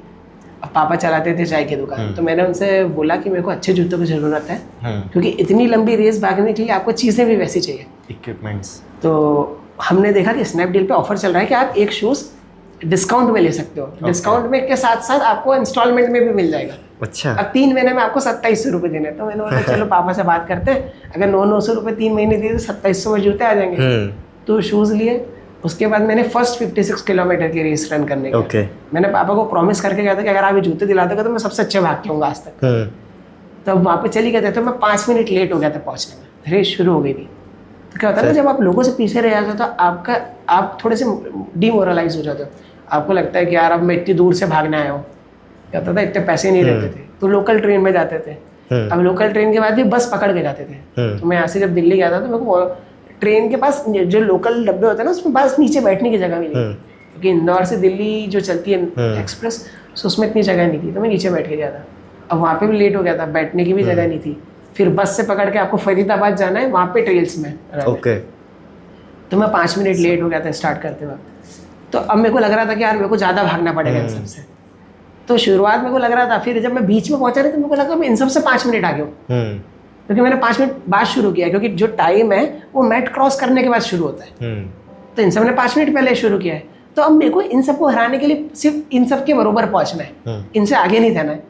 अब पापा चलाते थे चाय की दुकान, तो मैंने उनसे बोला कि मेरे को अच्छे जूतों की ज़रूरत है, क्योंकि इतनी लंबी रेस भागने के लिए आपको चीज़ें भी वैसी चाहिए,
इक्विपमेंट्स।
तो हमने देखा कि स्नैपडील पे ऑफर चल रहा है कि आप एक शूज़ डिस्काउंट में ले सकते हो। डिस्काउंट में के साथ साथ आपको इंस्टॉलमेंट में भी मिल जाएगा।
अच्छा।
अब 3 महीने में आपको 2700 रुपये देने हैं। तो मैंने बोला चलो पापा से बात करते हैं, अगर 900 रुपये 3 महीने दिए तो 2700 में जूते आ जाएंगे। तो शूज़ लिए। उसके बाद मैंने फर्स्ट 56 किलोमीटर की रेस रन करने का मैंने पापा को प्रॉमिस करके गया था कि अगर आप ये जूते दिला दोगे तो मैं सबसे अच्छे भाग के आऊँगा आज तक। तब वहाँ पे चली गए थे, तो मैं 5 मिनट लेट हो गया था पहुँचने में, रेस शुरू हो गई थी। तो क्या होता है ना, जब आप लोगों से पीछे रह जाते हो तो आप थोड़े से डिमोरलाइज हो जाते हो। आपको लगता है कि यार अब मैं इतनी दूर से भागने आया हूँ। क्या होता था, इतने पैसे नहीं रहते थे तो लोकल ट्रेन में जाते थे। अब लोकल ट्रेन के बाद भी बस पकड़ के जाते थे। तो मैं यहाँ से जब दिल्ली गया था तो मेरे को ट्रेन के पास जो लोकल डब्बे होते हैं ना, उसमें बस नीचे बैठने की जगह भी नहीं, क्योंकि इंदौर से दिल्ली जो चलती है एक्सप्रेस, तो उसमें इतनी जगह नहीं थी। तो मैं नीचे बैठ के गया था। अब वहाँ पे भी लेट हो गया था, बैठने की भी जगह नहीं थी। फिर बस से पकड़ के आपको फरीदाबाद जाना है, वहाँ पे ट्रेल्स में
ओके।
तो मैं 5 मिनट लेट हो गया था स्टार्ट करते वक्त। तो अब मेरे को लग रहा था कि यार मेरे को ज़्यादा भागना पड़ेगा इन सबसे। तो शुरुआत मेरे को लग रहा था, फिर जब मैं बीच में पहुंचा था तो मेरे को लगा मैं इन सबसे 5 मिनट आगे हूँ, क्योंकि मैंने 5 मिनट बाद शुरू किया, क्योंकि जो टाइम है वो मैट क्रॉस करने के बाद शुरू होता है। तो इन सब ने 5 मिनट पहले शुरू किया है। तो अब मेरे को इन सबको हराने के लिए सिर्फ इन सब के बरोबर पहुंचना है, इनसे आगे नहीं जाना है।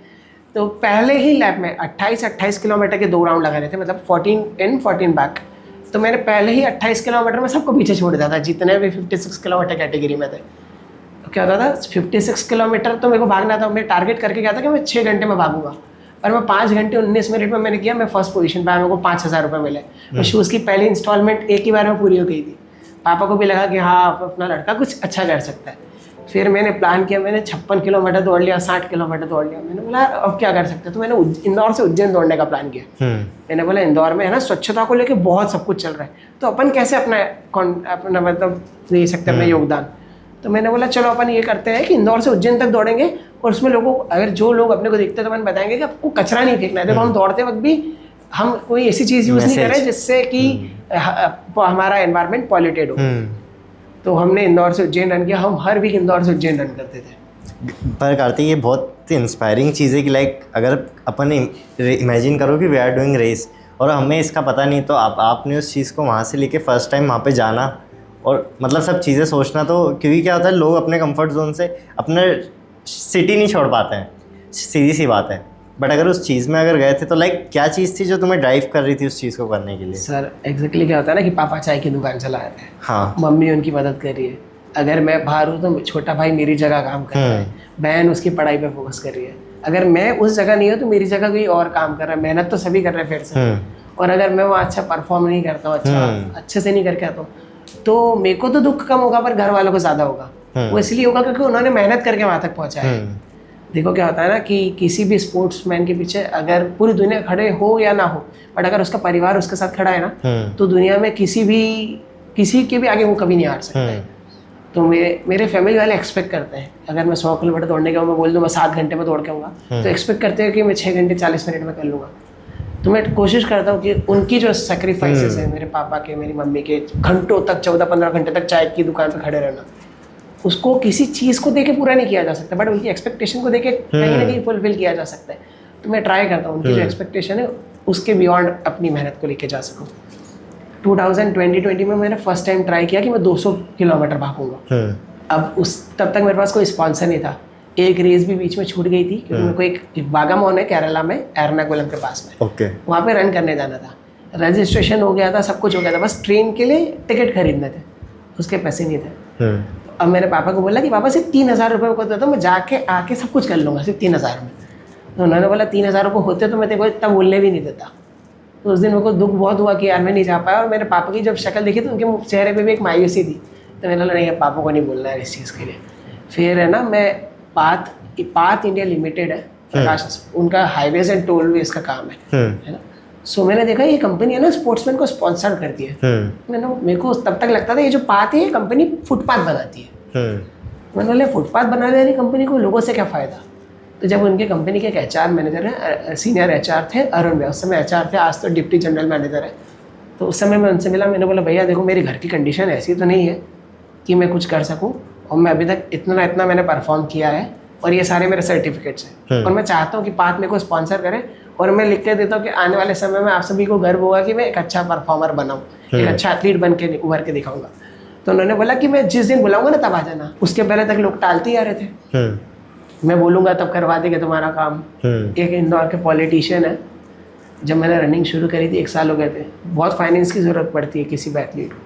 तो पहले ही लैप में 28 किलोमीटर के 2 राउंड लगा रहे थे, मतलब 14 इन 14 बैक। तो मैंने पहले ही 28 किलोमीटर में सबको पीछे छोड़ दिया था, जितने भी 56 किलोमीटर कैटेगरी में थे। तो क्या होता था, 56 किलोमीटर तो मेरे को भागना था। मैं टारगेट करके गया था कि मैं 6 घंटे में भागूंगा, और मैं 5 घंटे 19 मिनट में मैंने किया। मैं फर्स्ट पोजीशन पे आया, मेरे को 5000 रुपये मिले। मैं शूज़ की पहली इंस्टॉलमेंट एक ही बार में पूरी हो गई थी। पापा को भी लगा कि हाँ अपना लड़का कुछ अच्छा कर सकता है। फिर मैंने प्लान किया, मैंने 56 किलोमीटर दौड़ लिया, 60 किलोमीटर दौड़ लिया। मैंने बोला अब क्या कर सकते हैं, तो मैंने इंदौर से उज्जैन दौड़ने का प्लान किया। मैंने बोला इंदौर में है ना स्वच्छता को लेके बहुत सब कुछ चल रहा है, तो अपन कैसे अपना मतलब दे सकते हैं अपना योगदान। तो मैंने बोला चलो अपन ये करते हैं कि इंदौर से उज्जैन तक दौड़ेंगे, और उसमें लोगों अगर जो लोग अपने को देखते हैं तो अपन बताएंगे कि आपको कचरा नहीं फेंकना है। देखो हम दौड़ते वक्त भी हम कोई ऐसी चीज़ यूज़ नहीं करें जिससे कि हमारा एनवायरनमेंट पॉल्यूटेड हो। तो हमने इंदौर से उज्जैन रन किया। हम हर वीक इंदौर से उज्जैन रन करते थे।
पर कार्तिक, ये बहुत इंस्पायरिंग चीज़ है कि लाइक अगर अपन इमेजिन करो कि वी आर डूइंग रेस और हमें इसका पता नहीं, तो आपने उस चीज़ को वहाँ से लेके फर्स्ट टाइम वहाँ पे जाना और मतलब सब चीज़ें सोचना। तो क्योंकि क्या होता है, लोग अपने कंफर्ट जोन से अपने सिटी नहीं छोड़ पाते हैं, सीधी सी बात है। बट अगर उस चीज़ में अगर गए थे तो लाइक क्या चीज़ थी जो तुम्हें ड्राइव कर रही थी उस चीज़ को करने के लिए?
सर एग्जैक्टली क्या होता है ना कि पापा चाय की दुकान चला रहे हैं,
हाँ,
मम्मी उनकी मदद कर रही है। अगर मैं बाहर हूँ तो छोटा भाई मेरी जगह काम कर रहा है, बहन उसकी पढ़ाई पे फोकस कर रही है। अगर मैं उस जगह नहीं हूँ तो मेरी जगह कोई और काम कर रहा है। मेहनत तो सभी कर रहे हैं फिर से, और अगर मैं वहाँ अच्छा परफॉर्म नहीं करता हूँ, अच्छे से नहीं करके आता हूँ, तो मेरे को तो दुख कम होगा, पर घर वालों को ज़्यादा होगा। वो इसलिए होगा क्योंकि उन्होंने मेहनत करके वहाँ तक पहुँचा है। देखो क्या होता है ना कि किसी भी स्पोर्ट्समैन के पीछे अगर पूरी दुनिया खड़े हो या ना हो, बट अगर उसका परिवार उसके साथ खड़ा है ना, तो दुनिया में किसी के भी आगे वो कभी नहीं हार सकता है। तो मेरे फैमिली वाले एक्सपेक्ट करते हैं, अगर मैं 100 किलोमीटर दौड़ने का मैं बोल दूँ मैं 7 घंटे में दौड़ के आऊँगा, तो एक्सपेक्ट करते हैं कि मैं 6 घंटे 40 मिनट में कर लूँगा। तो मैं कोशिश करता हूँ कि उनकी जो सेक्रीफाइसेस है, मेरे पापा के, मेरी मम्मी के, घंटों तक 14-15 घंटे तक चाय की दुकान पर खड़े रहना, उसको किसी चीज़ को देके पूरा नहीं किया जा सकता, बट उनकी एक्सपेक्टेशन को देके कहीं ना कहीं फुलफिल किया जा सकता है। तो मैं ट्राई करता हूँ उनकी जो एक्सपेक्टेशन है उसके बियॉन्ड अपनी मेहनत को लेके जा सकूँ। 2020 में मैंने फर्स्ट टाइम ट्राई किया कि मैं 200 किलोमीटर भागूंगा। अब तब तक मेरे पास कोई स्पॉन्सर नहीं था। एक रेस भी बीच में छूट गई थी, क्योंकि मेरे को एक वागामोन है केरला में, एर्नाकुलम के पास में, वहाँ पे रन करने जाना था। रजिस्ट्रेशन हो गया था, सब कुछ हो गया था, बस ट्रेन के लिए टिकट खरीदने थे, उसके पैसे नहीं थे। अब मेरे पापा को बोला कि पापा सिर्फ 3000 रुपये को देता, मैं जाके आके सब कुछ कर लूँगा सिर्फ 3000 में। तो उन्होंने बोला 3000 रुपये होते तो मैं तेरे को इतना बोलने भी नहीं देता। तो उस दिन मेरे को दुख बहुत हुआ कि यार मैं नहीं जा पाया, और मेरे पापा की जब शक्ल देखी तो उनके चेहरे पे भी एक मायूसी थी। तो मैंने बोला नहीं पापा को नहीं बोलना है इस चीज़ के लिए। फिर है ना, मैं पाथ इंडिया लिमिटेड है, प्रकाश, उनका हाईवेज एंड टोलवेज का काम है ना। सो मैंने देखा ये कंपनी है ना स्पोर्ट्समैन को स्पॉन्सर करती है। मेरे को तब तक लगता था ये जो पाथ है ये कंपनी फुटपाथ बनाती है। मैंने बोला फुटपाथ बनाने वाली कंपनी को लोगों से क्या फ़ायदा। तो जब उनके कंपनी के एक HR मैनेजर है, सीनियर HR थे अरुण भैया, उस समय HR थे, आज तो डिप्टी जनरल मैनेजर है। तो उस समय मैं उनसे मिला, मैंने बोला भैया देखो मेरी घर की कंडीशन ऐसी तो नहीं है कि मैं कुछ कर सकूं, और मैं अभी तक इतना मैंने परफॉर्म किया है और ये सारे मेरे सर्टिफिकेट्स हैं, और मैं चाहता हूँ कि पाथ मेरे को स्पॉन्सर करें, और मैं लिख के देता हूँ कि आने वाले समय में आप सभी को गर्व होगा कि मैं एक अच्छा परफॉर्मर बनाऊँ, एक अच्छा एथलीट बन के उभर के दिखाऊंगा। तो उन्होंने बोला कि मैं जिस दिन बुलाऊंगा ना तब आ जाना। उसके पहले तक लोग टालते ही आ रहे थे, मैं बोलूँगा तब करवा देंगे तुम्हारा काम। एक इंदौर के पॉलिटिशियन है, जब मैंने रनिंग शुरू करी थी 1 साल हो गए थे, बहुत फाइनेंस की ज़रूरत पड़ती है किसी भी एथलीट को,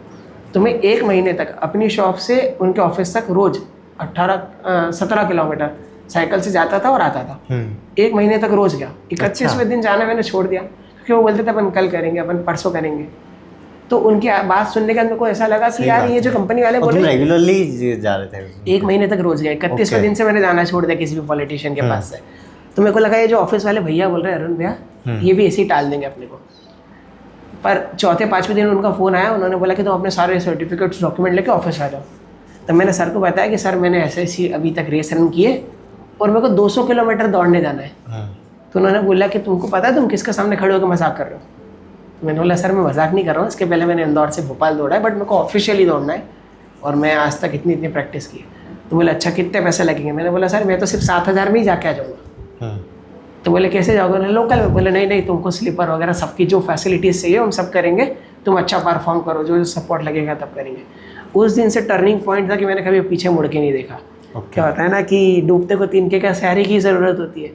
तो मैं 1 महीने तक अपनी शॉप से उनके ऑफिस तक रोज़ 17 किलोमीटर साइकिल से जाता था और आता था। 1 महीने तक रोज़ गया। 31वें दिन जाना मैंने छोड़ दिया, क्योंकि वो बोलते थे अपन कल करेंगे, अपन परसों करेंगे। तो उनकी बात सुनने के बाद मेरे को ऐसा लगा कि यार ये जो कंपनी वाले बोले,
रेगुलरली जा रहे थे
1 महीने तक रोज़ गए। 31वें दिन से मैंने जाना छोड़ दिया किसी भी पॉलिटिशियन के पास से। तो मेरे को लगा ये जो ऑफिस वाले भैया बोल रहे हैं अरुण भैया, ये भी ऐसे ही टाल देंगे अपने को। पर 4-5वें दिन उनका फ़ोन आया, उन्होंने बोला कि तुम अपने सारे सर्टिफिकेट्स डॉक्यूमेंट लेके ऑफिस आ जाओ। तब मैंने सर को बताया कि सर मैंने ऐसे अभी तक रेस रन किए और मेरे को 200 किलोमीटर दौड़ने जाना है। तो उन्होंने बोला कि तुमको पता है तुम किसके सामने खड़े होकर मजाक कर रहे हो। तो मैंने बोला सर मैं मजाक नहीं कर रहा हूँ, इसके पहले मैंने इंदौर से भोपाल दौड़ा है, बट मेरे को ऑफिशियली दौड़ना है और मैं आज तक इतनी प्रैक्टिस की है। तो बोले अच्छा कितने पैसे लगेंगे। मैंने बोला सर मैं तो सिर्फ 7,000 में ही जाके आ जाऊँगा। तो बोले कैसे जाओगे। मैंने लोकल में। बोले नहीं तुमको स्लीपर वगैरह सबकी जो फैसिलिटीज़ चाहिए हम सब करेंगे, तुम अच्छा परफॉर्म करो, जो सपोर्ट लगेगा तब करेंगे। उस दिन से टर्निंग पॉइंट था कि मैंने कभी पीछे मुड़ के नहीं देखा। क्या होता है ना कि डूबते को तिनके का सहारे की ज़रूरत होती है।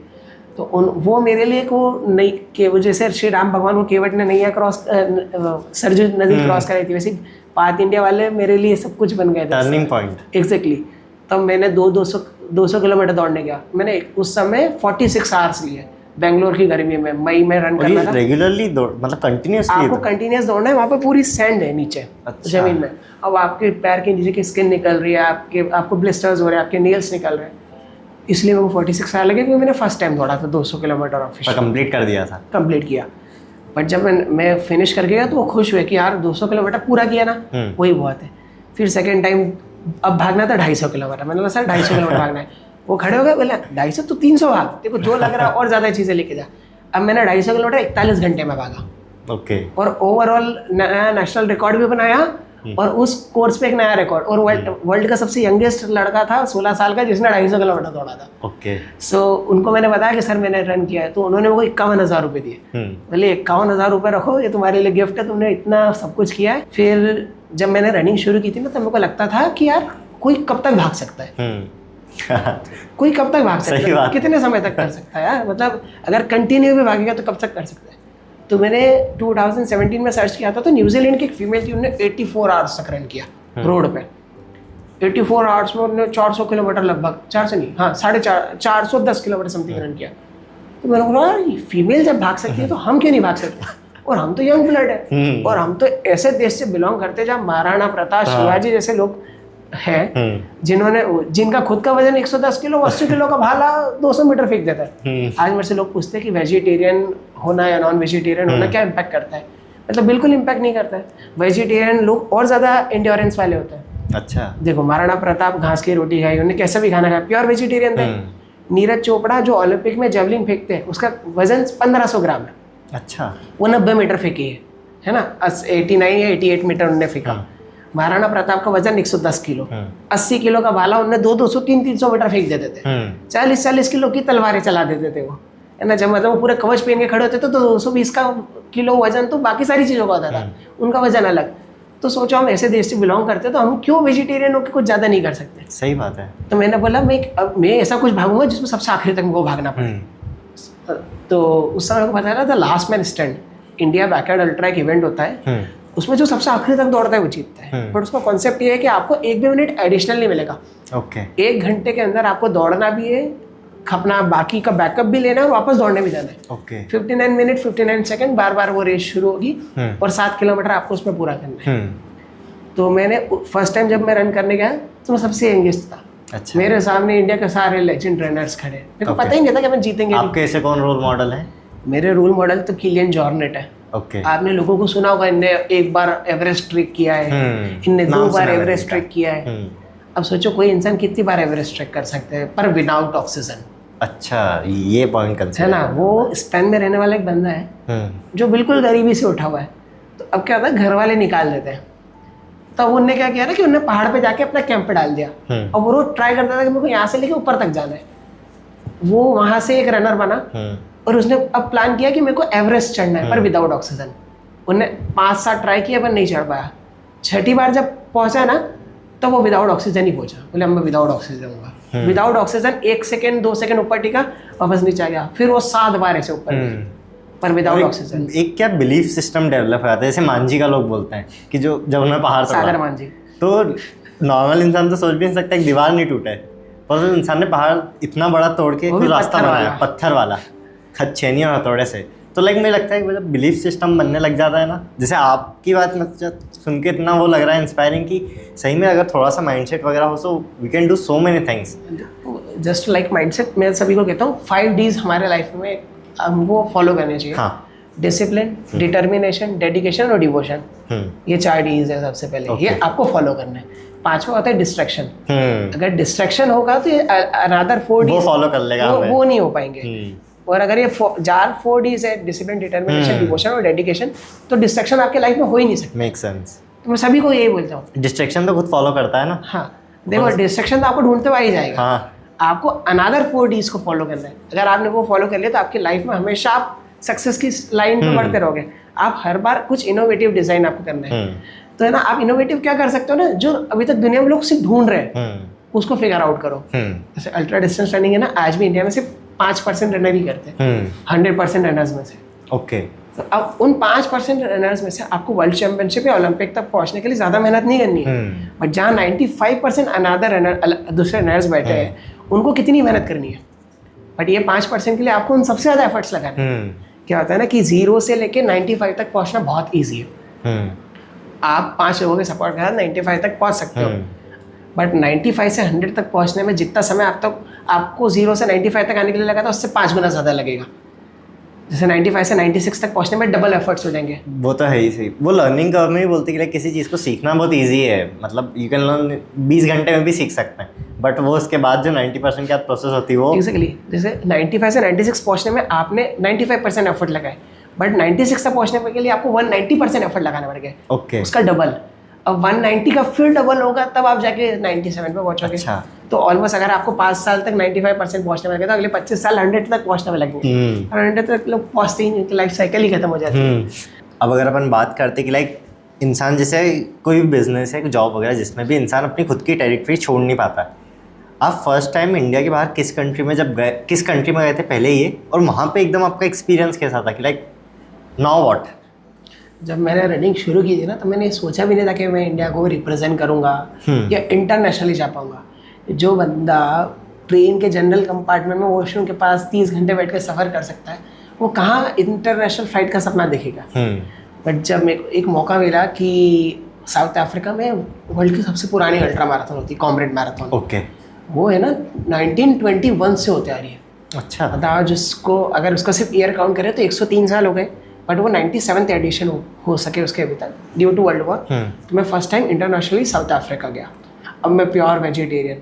तो वो मेरे लिए को नहीं कि वो जैसे श्री राम भगवान को केवट ने नैया क्रॉस सरजू नदी क्रॉस कराई थी, वैसे पाथ इंडिया वाले मेरे लिए सब कुछ बन गए थे।
Turning point
exactly. तब मैंने 200 किलोमीटर दौड़ने गया। मैंने उस समय 46 आवर्स लिए बेंगलोर की गर्मी में, मई में रन करना था।
रेगुलरली मतलब कंटिन्यूअसली
आपको कंटिन्यूस दौड़ना है। वहाँ पे पूरी सैंड है नीचे। अच्छा। जमीन में। अब आपके पैर के नीचे की स्किन निकल रही है, आपको ब्लिस्टर्स हो रहे हैं, आपके नेल्स निकल रहे हैं। इसलिए मेरे को 46 आवर लगे, क्योंकि मैंने फर्स्ट टाइम दौड़ा था 200 किलोमीटर ऑफिशियल।
कंप्लीट कर दिया था।
कंप्लीट किया। बट जब मैं फिनिश करके गया तो वो खुश हुए कि यार 200 किलोमीटर पूरा किया ना, वही बहुत है। फिर सेकेंड टाइम अब भागना था 250 किलोमीटर। मैंने बोला सर 250 किलोमीटर भागना है। वो खड़े हो गए, बोला 250 तो 300 भाग, देखो जो लग रहा है और ज़्यादा चीज़ें लेके जा। अब मैंने 250 किलोमीटर 41 घंटे में भागा।
ओके।
और ओवरऑल नया नेशनल रिकॉर्ड भी बनाया, और उस कोर्स पे एक नया रिकॉर्ड, और वर्ल्ड का सबसे यंगेस्ट लड़का था 16 साल का जिसने 250 किलोमीटर दौड़ा था।
ओके।
सो उनको मैंने बताया कि सर मैंने रन किया है। तो उन्होंने मेरे को 51,000 रुपये दिए। बोले 51,000 रुपये रखो, ये तुम्हारे लिए गिफ्ट है, तुमने इतना सब कुछ किया है। फिर जब मैंने रनिंग शुरू की थी ना, तब मेरे को लगता था कि यार कोई कब तक भाग सकता है। कोई कब तक भाग सकता है, कितने समय तक कर सकता है यार, मतलब अगर कंटिन्यू भी भागेगा तो कब तक कर सकता है। तो मैंने 2017 में सर्च किया था, तो न्यूजीलैंड की एक फीमेल थी, उन्होंने 84 आवर्स तक रन किया रोड पे। 84 आवर्स में उन्होंने 400 किलोमीटर लगभग, 400 नहीं, हाँ 410 किलोमीटर समथिंग रन किया। तो मैंने बोला फीमेल जब भाग सकती है तो हम क्यों नहीं भाग सकते। और हम तो यंग ब्लड है, और हम तो ऐसे देश से बिलोंग करते हैं जहाँ महाराणा प्रताप, शिवाजी जैसे लोग हैं जिनका खुद का वजन 110 किलो, 80 किलो का भाला 200 मीटर फेंक देता है। आज मेरे से लोग पूछते हैं कि वेजिटेरियन होना या नॉन वेजिटेरियन होना क्या इम्पैक्ट करता है। मतलब बिल्कुल इम्पैक्ट नहीं करता है। वेजिटेरियन लोग और ज़्यादा एंड्योरेंस वाले होते हैं। अच्छा। देखो महाराणा प्रताप घास की रोटी खाई, उन्होंने कैसा भी खाना खाया, प्योर वेजिटेरियन थे। नीरज चोपड़ा जो ओलंपिक में जेवलिन फेंकते हैं, उसका वजन 1500 ग्राम है। अच्छा। वो 90 मीटर फेंकी है ना, 89 या 88 मीटर उन्होंने फेंका। महाराणा प्रताप का वजन 110 किलो, 80 किलो का भाला उन्हें 200, 300 मीटर फेंक देते थे। 40 किलो की तलवारें चला देते थे वो, है ना। जब मतलब वो पूरे कवच पहन के खड़े होते थे तो 220 किलो वजन तो बाकी सारी चीज़ों का होता था, उनका वजन अलग। तो सोचो हम ऐसे देश से बिलोंग करते तो हम क्यों वेजिटेरियन होकर कुछ ज़्यादा नहीं कर सकते। सही बात है। तो मैंने बोला मैं ऐसा कुछ भागूंगा जिसमें सबसे आखिरी तक मुझको भागना पड़े। तो उस समय को पता था last man stand, India backyard ultra एक इवेंट होता है, उसमें जो सबसे आखिरी तक दौड़ता है वो जीतता है। बट उसका कॉन्सेप्ट ये है कि आपको 1 भी मिनट एडिशनल नहीं मिलेगा। ओके। 1 घंटे के अंदर आपको दौड़ना भी है, अपना बाकी का बैकअप भी लेना है और वापस दौड़ने भी जाना है। ओके। 59 मिनट 59 सेकंड बार वो रेस शुरू होगी और 7 किलोमीटर आपको उसमें पूरा करना है। तो मैंने फर्स्ट टाइम जब मैं रन करने गया तो मैं सबसे यंगेस्ट था,
अच्छा,
मेरे सामने इंडिया के सारे लेजेंड रनर्स खड़े हैं, मेरे को
Okay.
पता ही नहीं था कि अपन जीतेंगे नहीं।
आपके ऐसे कौन रोल मॉडल है?
मेरे रोल मॉडल तो किलियन जॉर्नेट है।
ओके।
आपने लोगों को सुना होगा, इनने एक बार एवरेस्ट ट्रेक किया है, इनने
नाम
2 बार
सुना है
एवरेस्ट
इनका।
ट्रेक किया है। अब सोचो कोई इंसान कितनी बार एवरेस्ट ट्रेक कर सकते हैं पर विदाउट ऑक्सीजन,
अच्छा, ये पॉइंट
है
कंसिडर
ना। वो स्पेन में रहने वाला एक बंदा है जो बिल्कुल गरीबी से उठा हुआ है। तो अब क्या होता है, घर वाले निकाल देते हैं। तो उनने क्या किया ना कि उनने पहाड़ पे जाके अपना कैंप डाल दिया और वो रोज ट्राई करता था कि मेरे को यहाँ से लेके ऊपर तक जाना है। वो वहां से एक रनर बना और उसने अब प्लान किया कि मेरे को एवरेस्ट चढ़ना है पर विदाउट ऑक्सीजन। उनने 5-7 ट्राई किया पर नहीं चढ़ पाया। 6ठी बार जब पहुंचा ना तो वो विदाउट ऑक्सीजन ही पहुंचा। बोले मैं विदाउट ऑक्सीजन जाऊंगा। विदाउट ऑक्सीजन 1 सेकेंड 2 सेकेंड ऊपर टिका, वापस नीचे आ गया। फिर वो 7 बार ऐसे ऊपर गया, पर विदाउट ऑक्सीजन।
एक क्या बिलीफ सिस्टम डेवलप हो जाता है, जैसे मांझी का लोग बोलते हैं कि जो जब उन्हें पहाड़
सागर
चढ़ा,
मांझी।
तो नॉर्मल इंसान तो सोच भी नहीं सकता एक दीवार नहीं टूटे, पर उस इंसान ने पहाड़ इतना बड़ा तोड़ के
वो
कोई
भी
रास्ता
पत्थर
बनाया,
वाला।
पत्थर वाला, खच्चेनियों हथौड़े से। तो लाइक मुझे लगता है कि मतलब बिलीफ सिस्टम बनने लग जाता है ना। जैसे आपकी बात मतलब सुन के इतना वो लग रहा है इंस्पायरिंग कि सही में अगर थोड़ा सा माइंडसेट वगैरह हो so we can do so many things.
Just like mindset, मैं सभी को कहता हूँ 5 Ds हमारे लाइफ में हमको फॉलो करने चाहिए।
हाँ।
डिसिप्लिन, डिटर्मिनेशन, डेडिकेशन और डिवोशन। ये 4 Ds है सबसे पहले।
Okay.
ये आपको फॉलो करना है। 5वां होता है डिस्ट्रैक्शन।
हम्म,
अगर डिस्ट्रैक्शन होगा तो ये अनदर 4
वो
Ds
फॉलो कर लेगा हमें।
वो नहीं हो पाएंगे। और अगर ये 4 Ds है, डिसिप्लिन, डिटर्मिनेशन, डिवोशन और डेडिकेशन, तो डिस्ट्रैक्शन आपके लाइफ में हो ही नहीं सकता।
Make sense.
तो मैं सभी को यही बोलता हूँ।
डिस्ट्रैक्शन तो खुद फॉलो करता है ना।
हाँ, देखो डिस्ट्रैक्शन तो आपको ढूंढते हुए आ ही जाएगा।
हाँ,
आपको अनदर 4 Ds को फॉलो करना है। अगर आपने वो फॉलो कर लिया तो आपकी लाइफ में हमेशा आप सक्सेस की लाइन पे बढ़ते रहोगे। आप हर बार कुछ इनोवेटिव डिजाइन आपको करना है। तो है ना, आप इनोवेटिव क्या कर सकते हो ना, जो अभी तक दुनिया में लोग सिर्फ ढूंढ रहे हैं उसको फिगर आउट करो। जैसे अल्ट्रा डिस्टेंस रनिंग है ना, आज भी इंडिया में सिर्फ 5% रनर ही करते हैं 100% रनर्स में से।
ओके।
तो अब उन 5% रनर्स में से आपको वर्ल्ड चैंपियनशिप या ओलंपिक तक पहुंचने के लिए ज़्यादा मेहनत नहीं करनी है। बट जहाँ 95% अनादर रनर, दूसरे रनर्स बैठे हैं, उनको कितनी मेहनत करनी है। बट ये 5% के लिए आपको उन सबसे ज़्यादा एफर्ट्स लगाने हैं। क्या होता है ना कि 0 से लेके 95 तक पहुंचना बहुत ईजी है। आप 5 लोगों के सपोर्ट के साथ 95 तक पहुंच सकते हो। बट 95 से 100 तक पहुंचने में जितना समय आपको 0 से 95 तक आने के लिए लगा था, उससे 5 गुना ज़्यादा लगेगा। जैसे 95 से 96 तक पहुंचने में डबल एफर्ट्स हो जाएंगे।
वो तो है ही सही। वो लर्निंग कर्व में ही बोलते हैं कि किसी चीज़ को सीखना बहुत इजी है, मतलब यू कैन लर्न 20 घंटे में भी सीख सकते हैं, बट वो उसके बाद जो 90% क्या प्रोसेस होती है वो
एक्जैक्टली। जैसे 95 से 96 पहुंचने में आपने 95% एफर्ट लगाए, बट 96 तक पहुंचने के लिए आपको 190% एफर्ट लगाना पड़ गया।
ओके।
उसका डबल। अब 190 का फिर डबल होगा तब आप जाके 97 पे पहुंचोगे।
अच्छा।
तो ऑलमोस्ट अगर आपको 5 साल तक 95% पहुंचने में लगे तो अगले 25 साल 100 तक पहुंचने में लगेंगे। 100 तक लोग पहुंचते ही नहीं, लाइफ साइकिल ही खत्म हो जाती है।
अब अगर अपन बात करते कि लाइक इंसान जैसे कोई भी बिजनेस है, जॉब वगैरह, जिसमें भी इंसान अपनी खुद की टेरिटरी छोड़ नहीं पाता। आप फर्स्ट टाइम इंडिया के बाहर किस कंट्री में गए थे पहले ये, और वहाँ पे एकदम आपका एक्सपीरियंस कैसा था कि लाइक नाउ व्हाट?
जब मैंने रनिंग शुरू की थी ना, तो मैंने सोचा भी नहीं था कि मैं इंडिया को रिप्रेजेंट करूंगा या इंटरनेशनली जा पाऊंगा। जो बंदा ट्रेन के जनरल कंपार्टमेंट में वॉशरूम के पास 30 घंटे बैठ कर सफ़र कर सकता है, वो कहाँ इंटरनेशनल फ्लाइट का सपना देखेगा। बट जब मेरे को एक मौका मिला कि साउथ अफ्रीका में वर्ल्ड की सबसे पुरानी अल्ट्रा मैराथन होती है, कॉमरेड मैराथन।
ओके।
वो है ना 1921 से होते आ रही है।
अच्छा।
बताओ, जिसको अगर उसका सिर्फ ईयर काउंट करें तो 103 साल हो गए, बट वो 97th एडिशन हो सके उसके अभी तक ड्यू टू वर्ल्ड वॉर। तो मैं first time internationally south Africa गया। अब मैं प्योर वेजिटेरियन।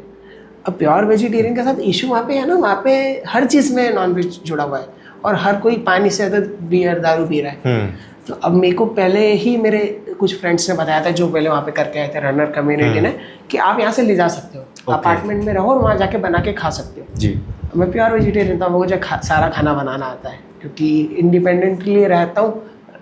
अब प्योर वेजिटेरियन के साथ इशू वहाँ पे है ना, वहाँ पे हर चीज़ में नॉनवेज जुड़ा हुआ है और हर कोई पानी से ज़्यादा बियर दारू पी रहा है। तो अब मेरे को पहले ही मेरे कुछ फ्रेंड्स ने बताया था जो पहले वहाँ पे करके आए थे रनर कम्युनिटी ने, कि आप यहाँ से ले जा सकते हो, अपार्टमेंट में रहो और वहाँ जाके बना के खा सकते हो जी। मैं प्योर वेजिटेरियन था, मुझे सारा खाना बनाना आता है क्योंकि इंडिपेंडेंटली रहता हूँ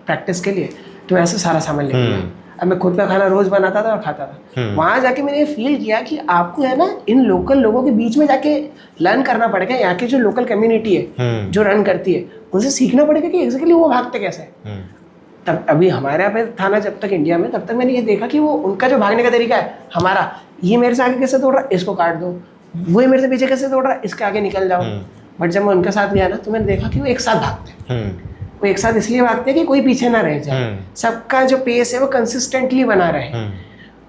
प्रैक्टिस के लिए, तो मैं ऐसे सारा सामान ले लिया। अब मैं खुद का खाना रोज बनाता था और खाता था। वहाँ जाके मैंने फील किया कि आपको है ना इन लोकल लोगों के बीच में जाके लर्न करना पड़ेगा। यहाँ की जो लोकल कम्युनिटी है जो रन करती है, उनसे सीखना पड़ेगा कि एग्जैक्टली वो भागते कैसे। तब अभी हमारे यहाँ पे था ना, जब तक इंडिया में, तब तक मैंने ये देखा कि वो उनका जो भागने का तरीका है, हमारा ये मेरे से आगे कैसे दौड़ रहा है, इसको काट दो, वो मेरे से पीछे कैसे दौड़ रहा है, इसके आगे निकल जाओ। बट जब मैं उनके साथ गया ना, तो मैंने देखा कि वो एक साथ भागते हैं। वो एक साथ इसलिए भागते हैं कि कोई पीछे ना रह जाए, सबका जो पेस है वो कंसिस्टेंटली बना रहे।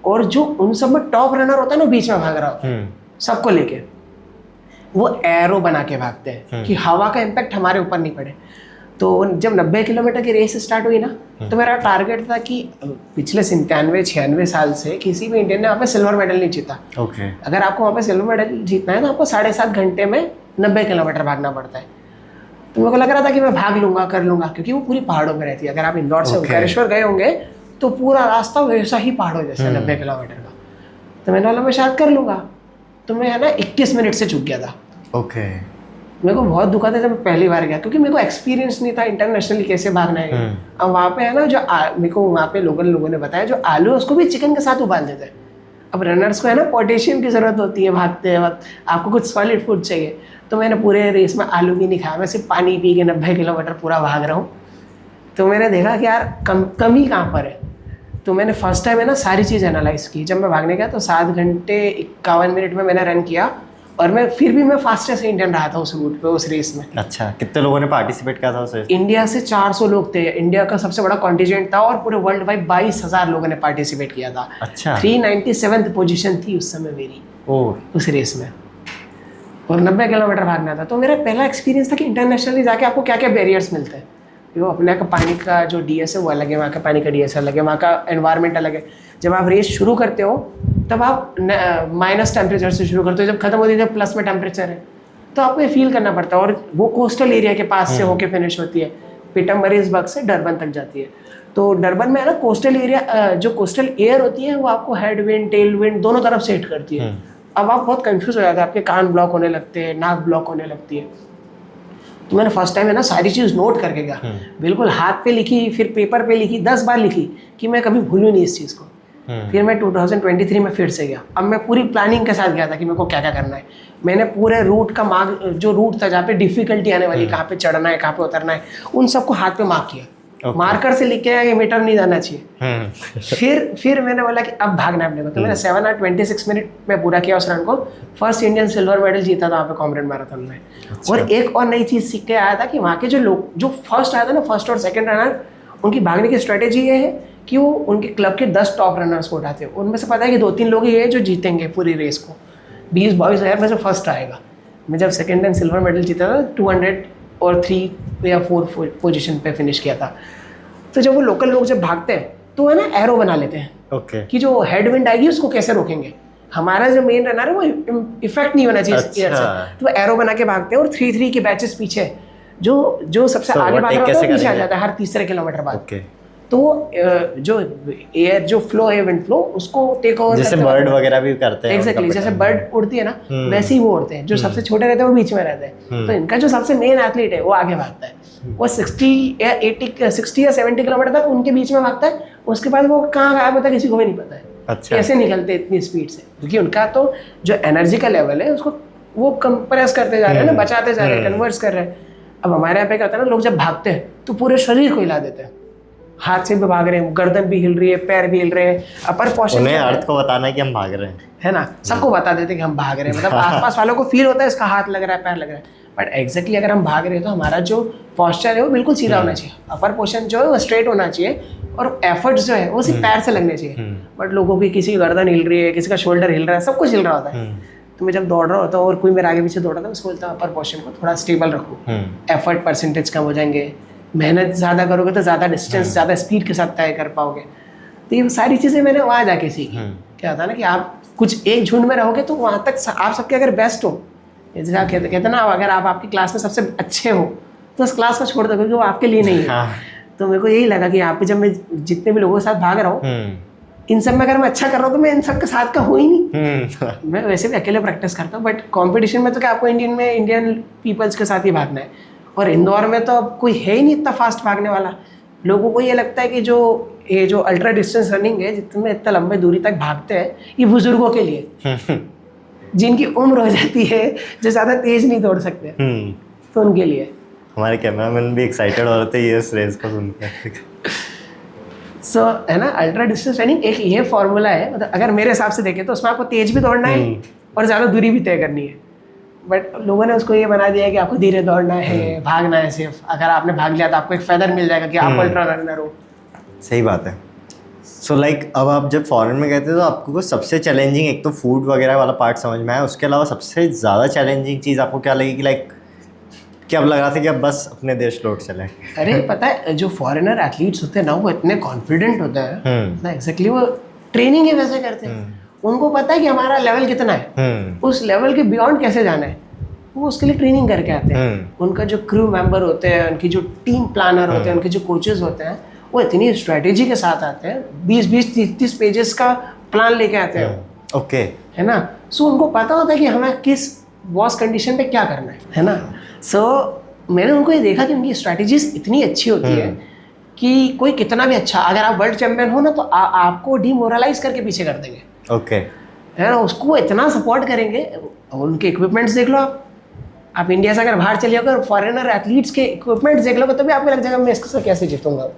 और जो उन सब में टॉप रनर होता है ना, बीच में भाग रहा हो, सबको लेके वो एरो बना के भागते हैं कि हवा का इम्पैक्ट हमारे ऊपर नहीं पड़े। तो जब 90 किलोमीटर की रेस स्टार्ट हुई ना, तो मेरा टारगेट था कि पिछले 97-96 साल से किसी भी इंडियन ने वहाँ पे सिल्वर मेडल नहीं जीता।
ओके।
अगर आपको वहाँ पे सिल्वर मेडल जीतना है तो आपको 7.5 घंटे में 90 किलोमीटर भागना पड़ता है। तो मेरे को लग रहा था कि मैं भाग लूंगा, कर लूंगा, क्योंकि वो पूरी पहाड़ों में रहती है। अगर आप इंदौर से ओंकारेश्वर गए होंगे तो पूरा रास्ता वैसा ही पहाड़ों जैसा 90 किलोमीटर का। तो मैंने बोला मैं शायद कर लूंगा। तो मैं है ना 21 मिनट से चूक गया था।
ओके।
मेरे को बहुत दुखा था जब मैं पहली बार गया, क्योंकि मेरे को एक्सपीरियंस नहीं था इंटरनेशनली कैसे भागना है। अब वहाँ पे है ना जो मेरे को वहाँ पे लोगों ने बताया जो आलू है उसको भी चिकन के साथ उबाल देते हैं। अब रनर्स को है ना पोटेशियम की ज़रूरत होती है भागते वक्त, आपको कुछ सॉलिड फूड चाहिए। तो मैंने पूरे रेस में आलू भी नहीं खाया, मैं सिर्फ पानी पी के 90 किलोमीटर पूरा भाग रहा हूँ। तो मैंने देखा कि यार कमी कहाँ पर है। तो मैंने फर्स्ट टाइम है ना सारी चीज़ एनालाइज की। जब मैं भागने गया तो 7 घंटे 51 मिनट में मैंने रन किया, और मैं फिर भी मैं फास्टेस्ट इंडियन रहा था उस रूट पे, उस रेस में।
अच्छा, कितने लोगों ने पार्टिसिपेट किया था उस रेस?
इंडिया से 400 लोग थे, इंडिया का सबसे बड़ा कॉन्टिजेंट था, और पूरे वर्ल्ड वाइड 22,000 लोगों ने पार्टिसिपेट किया था।
अच्छा।
397th पोजीशन थी उस समय मेरी उस रेस में, और 90 किलोमीटर भागना था। तो मेरा पहला एक्सपीरियंस था कि इंटरनेशनली जाके आपको क्या क्या बैरियर्स मिलते हैं। वो अपने का पानी का जो डीएस है वो अलग है, वहाँ का पानी का डीएस अलग है, वहाँ का एनवायरनमेंट अलग है। जब आप रेस शुरू करते हो तब आप माइनस टेम्परेचर से शुरू करते हो, जब खत्म होती है जब प्लस में टेम्परेचर है, तो आपको ये फील करना पड़ता है। और वो कोस्टल एरिया के पास से होके फिनिश होती है, पीटरमरीजबर्ग से डरबन तक जाती है। तो डरबन में है ना कोस्टल एरिया, जो कोस्टल एयर होती है वो आपको हेड विंड टेल विंड दोनों तरफ से हिट करती है। अब आप बहुत कंफ्यूज हो जाते हैं, आपके कान ब्लॉक होने लगते हैं, नाक ब्लॉक होने लगती है। तो मैंने फर्स्ट टाइम है ना सारी चीज़ नोट करके गया, बिल्कुल हाथ पे लिखी, फिर पेपर पे लिखी, 10 बार लिखी कि मैं कभी भूलूँ नहीं इस चीज़ को। फिर मैं 2023 में फिर से गया। अब मैं पूरी प्लानिंग के साथ गया था कि मेरे को क्या क्या करना है। मैंने पूरे रूट का मार्क, जो रूट था जहाँ पे डिफिकल्टी आने वाली, कहाँ पे चढ़ना है, कहाँ पे उतरना है, उन सबको हाथ पे मार्क किया। मार्कर से लिख के आया कि मीटर नहीं जाना चाहिए। फिर मैंने बोला कि अब भागना है अपने को। तो मैंने 7 और 26 मिनट में पूरा किया उस रन को। फर्स्ट इंडियन सिल्वर मेडल जीता था वहाँ पे कॉमरेड मैराथन में। और एक और नई चीज़ सीख के आया था कि वहाँ के जो लोग जो फर्स्ट आया था ना, फर्स्ट और सेकंड रनर, उनकी भागने की स्ट्रेटेजी ये है कि वो उनके क्लब के 10 टॉप रनर्स को उठाते हैं। उनमें से पता है कि 2-3 लोग ही है जो जीतेंगे पूरी रेस को, 20-22 हज़ार में से फर्स्ट आएगा। मैं जब सेकंड एंड सिल्वर मेडल जीता था 200 और 3 या 4 पोजीशन पे फिनिश किया था। तो जब वो लोकल लोग जब भागते हैं तो है ना एरो बना लेते हैं कि जो हेड विंड आएगी उसको कैसे रोकेंगे। हमारा जो मेन रनर है वो इफेक्ट नहीं होना चाहिए एयर से, तो वो एरो बना के भागते हैं। और 3-3 के बैचेस पीछे जो सबसे आगे भाग रहा होता है पीछे आ जाता है हर तीसरे किलोमीटर बाद। तो जो एयर जो फ्लो है, विंड फ्लो, उसको टेक ओवर,
जैसे बर्ड वगैरह भी करते हैं।
एग्जैक्टली, जैसे बर्ड उड़ती है ना वैसे ही वो उड़ते हैं। जो सबसे छोटे रहते हैं वो बीच में रहते हैं। तो इनका जो सबसे मेन एथलीट है वो आगे भागता है, वो 60 या 70 किलोमीटर तक उनके बीच में भागता है। उसके बाद वो कहाँ गायब होता है किसी को भी नहीं पता है।
अच्छा।
कैसे निकलते इतनी स्पीड से, क्योंकि उनका तो जो एनर्जी का लेवल है उसको वो कंप्रेस करते जा रहे हैं ना, बचाते जा रहे हैं, कन्वर्ट्स कर रहे हैं। अब हमारे यहाँ पे क्या होता है ना, लोग जब भागते हैं तो पूरे शरीर को हिला देते हैं, हाथ से भी भाग रहे हैं, गर्दन भी हिल रही है, पैर भी हिल रहे हैं, अपर पोर्शन।
उन्हें अर्थ को बताना है कि हम भाग रहे हैं,
है ना, सबको बता देते हैं कि हम भाग रहे हैं। मतलब आसपास वालों को फील होता है इसका हाथ लग रहा है, पैर लग रहा है, बट एग्जैक्टली अगर हम भाग रहे हैं तो हमारा जो पोस्चर है वो बिल्कुल सीधा होना चाहिए, अपर पोर्शन जो है वो स्ट्रेट होना चाहिए, और एफर्ट्स जो है वो सिर्फ पैर से लगने चाहिए। बट लोगों की किसी की गर्दन हिल रही है, किसी का शोल्डर हिल रहा है, सब कुछ हिल रहा होता है। तो मैं जब दौड़ रहा होता हूँ और कोई मेरे आगे पीछे दौड़ रहा था, मैं बोलता हूँ अपर पोर्शन को थोड़ा स्टेबल रखो, एफर्ट परसेंटेज कम हो जाएंगे, मेहनत ज़्यादा करोगे तो ज़्यादा डिस्टेंस ज़्यादा स्पीड के साथ तय कर पाओगे। तो ये सारी चीज़ें मैंने वहाँ जाके सीखी। क्या होता है ना कि आप कुछ एक झुंड में रहोगे तो वहाँ तक आप सबके अगर बेस्ट हो, जैसे आप कहते हैं ना, अगर आप आपकी क्लास में सबसे अच्छे हो तो उस क्लास को छोड़ दो क्योंकि वो आपके लिए नहीं है। तो मेरे को यही लगा कि यहाँ पे जब मैं जितने भी लोगों के साथ भाग रहा हूँ, इन सब में अगर मैं अच्छा कर रहा हूँ तो मैं इन सब के साथ का हूँ ही नहीं। मैं वैसे भी अकेले प्रैक्टिस करता हूँ, बट कंपटीशन में तो क्या आपको इंडियन पीपल्स के साथ ही भागना है। और इंदौर में तो अब कोई है ही नहीं इतना फास्ट भागने वाला। लोगों को ये लगता है कि ये जो अल्ट्रा डिस्टेंस रनिंग है, जितने इतना लंबे दूरी तक भागते हैं, ये बुजुर्गों के लिए जिनकी उम्र हो जाती है, जो ज़्यादा तेज नहीं दौड़ सकते, तो उनके लिए।
हमारे कैमरामैन भी एक्साइटेड हो रहे थे ये रेस को सुनकर।
सो है ना, अल्ट्रा डिस्टेंस रनिंग एक ये फॉर्मूला है। मतलब अगर मेरे हिसाब से देखें तो उसमें आपको तेज भी दौड़ना है और ज़्यादा दूरी भी तय करनी है। बट लोगों ने उसको ये बना दिया कि आपको धीरे दौड़ना है, भागना है सिर्फ। अगर आपने भाग लिया तो आपको एक फेदर मिल जाएगा कि आप अल्ट्रा रनर हो।
सही बात है। सो लाइक अब आप जब फॉरेन में गए थे तो आपको कुछ सबसे चैलेंजिंग, एक तो फूड वगैरह वाला पार्ट समझ में आया, उसके अलावा सबसे ज़्यादा चैलेंजिंग चीज़ आपको क्या लगी कि लाइक कि अब लग रहा था कि अब बस अपने देश लौट चले?
अरे पता है, जो फॉरेनर एथलीट्स होते हैं ना, वो इतने कॉन्फिडेंट होते हैं ना, एग्जैक्टली वो ट्रेनिंग ही वैसे करते हैं। उनको पता है कि हमारा लेवल कितना है, उस लेवल के बियॉन्ड कैसे जाना है, वो उसके लिए ट्रेनिंग करके आते हैं। उनका जो क्रू मेंबर होते हैं, उनकी जो टीम प्लानर होते हैं, उनके जो कोचेस होते हैं, वो इतनी स्ट्रेटेजी के साथ आते हैं, 20-20, 30-30 पेजेस का प्लान लेके आते हैं।
ओके,
है ना। सो उनको पता होता है कि हमें किस वॉस कंडीशन पे क्या करना है ना। सो मैंने उनको ये देखा कि उनकी स्ट्रैटेजीज इतनी अच्छी होती है कि कोई कितना भी अच्छा, अगर आप वर्ल्ड चैंपियन हो ना, तो आपको डिमोरलाइज करके पीछे कर देंगे।
ओके,
है ना, उसको वो इतना सपोर्ट करेंगे। उनके इक्विपमेंट्स देख लो आप इंडिया से अगर बाहर चले अगर फॉरेनर एथलीट्स के इक्विपमेंट्स देख लो, तो भी आपको लग जाएगा मैं इससे कैसे जीतूंगा।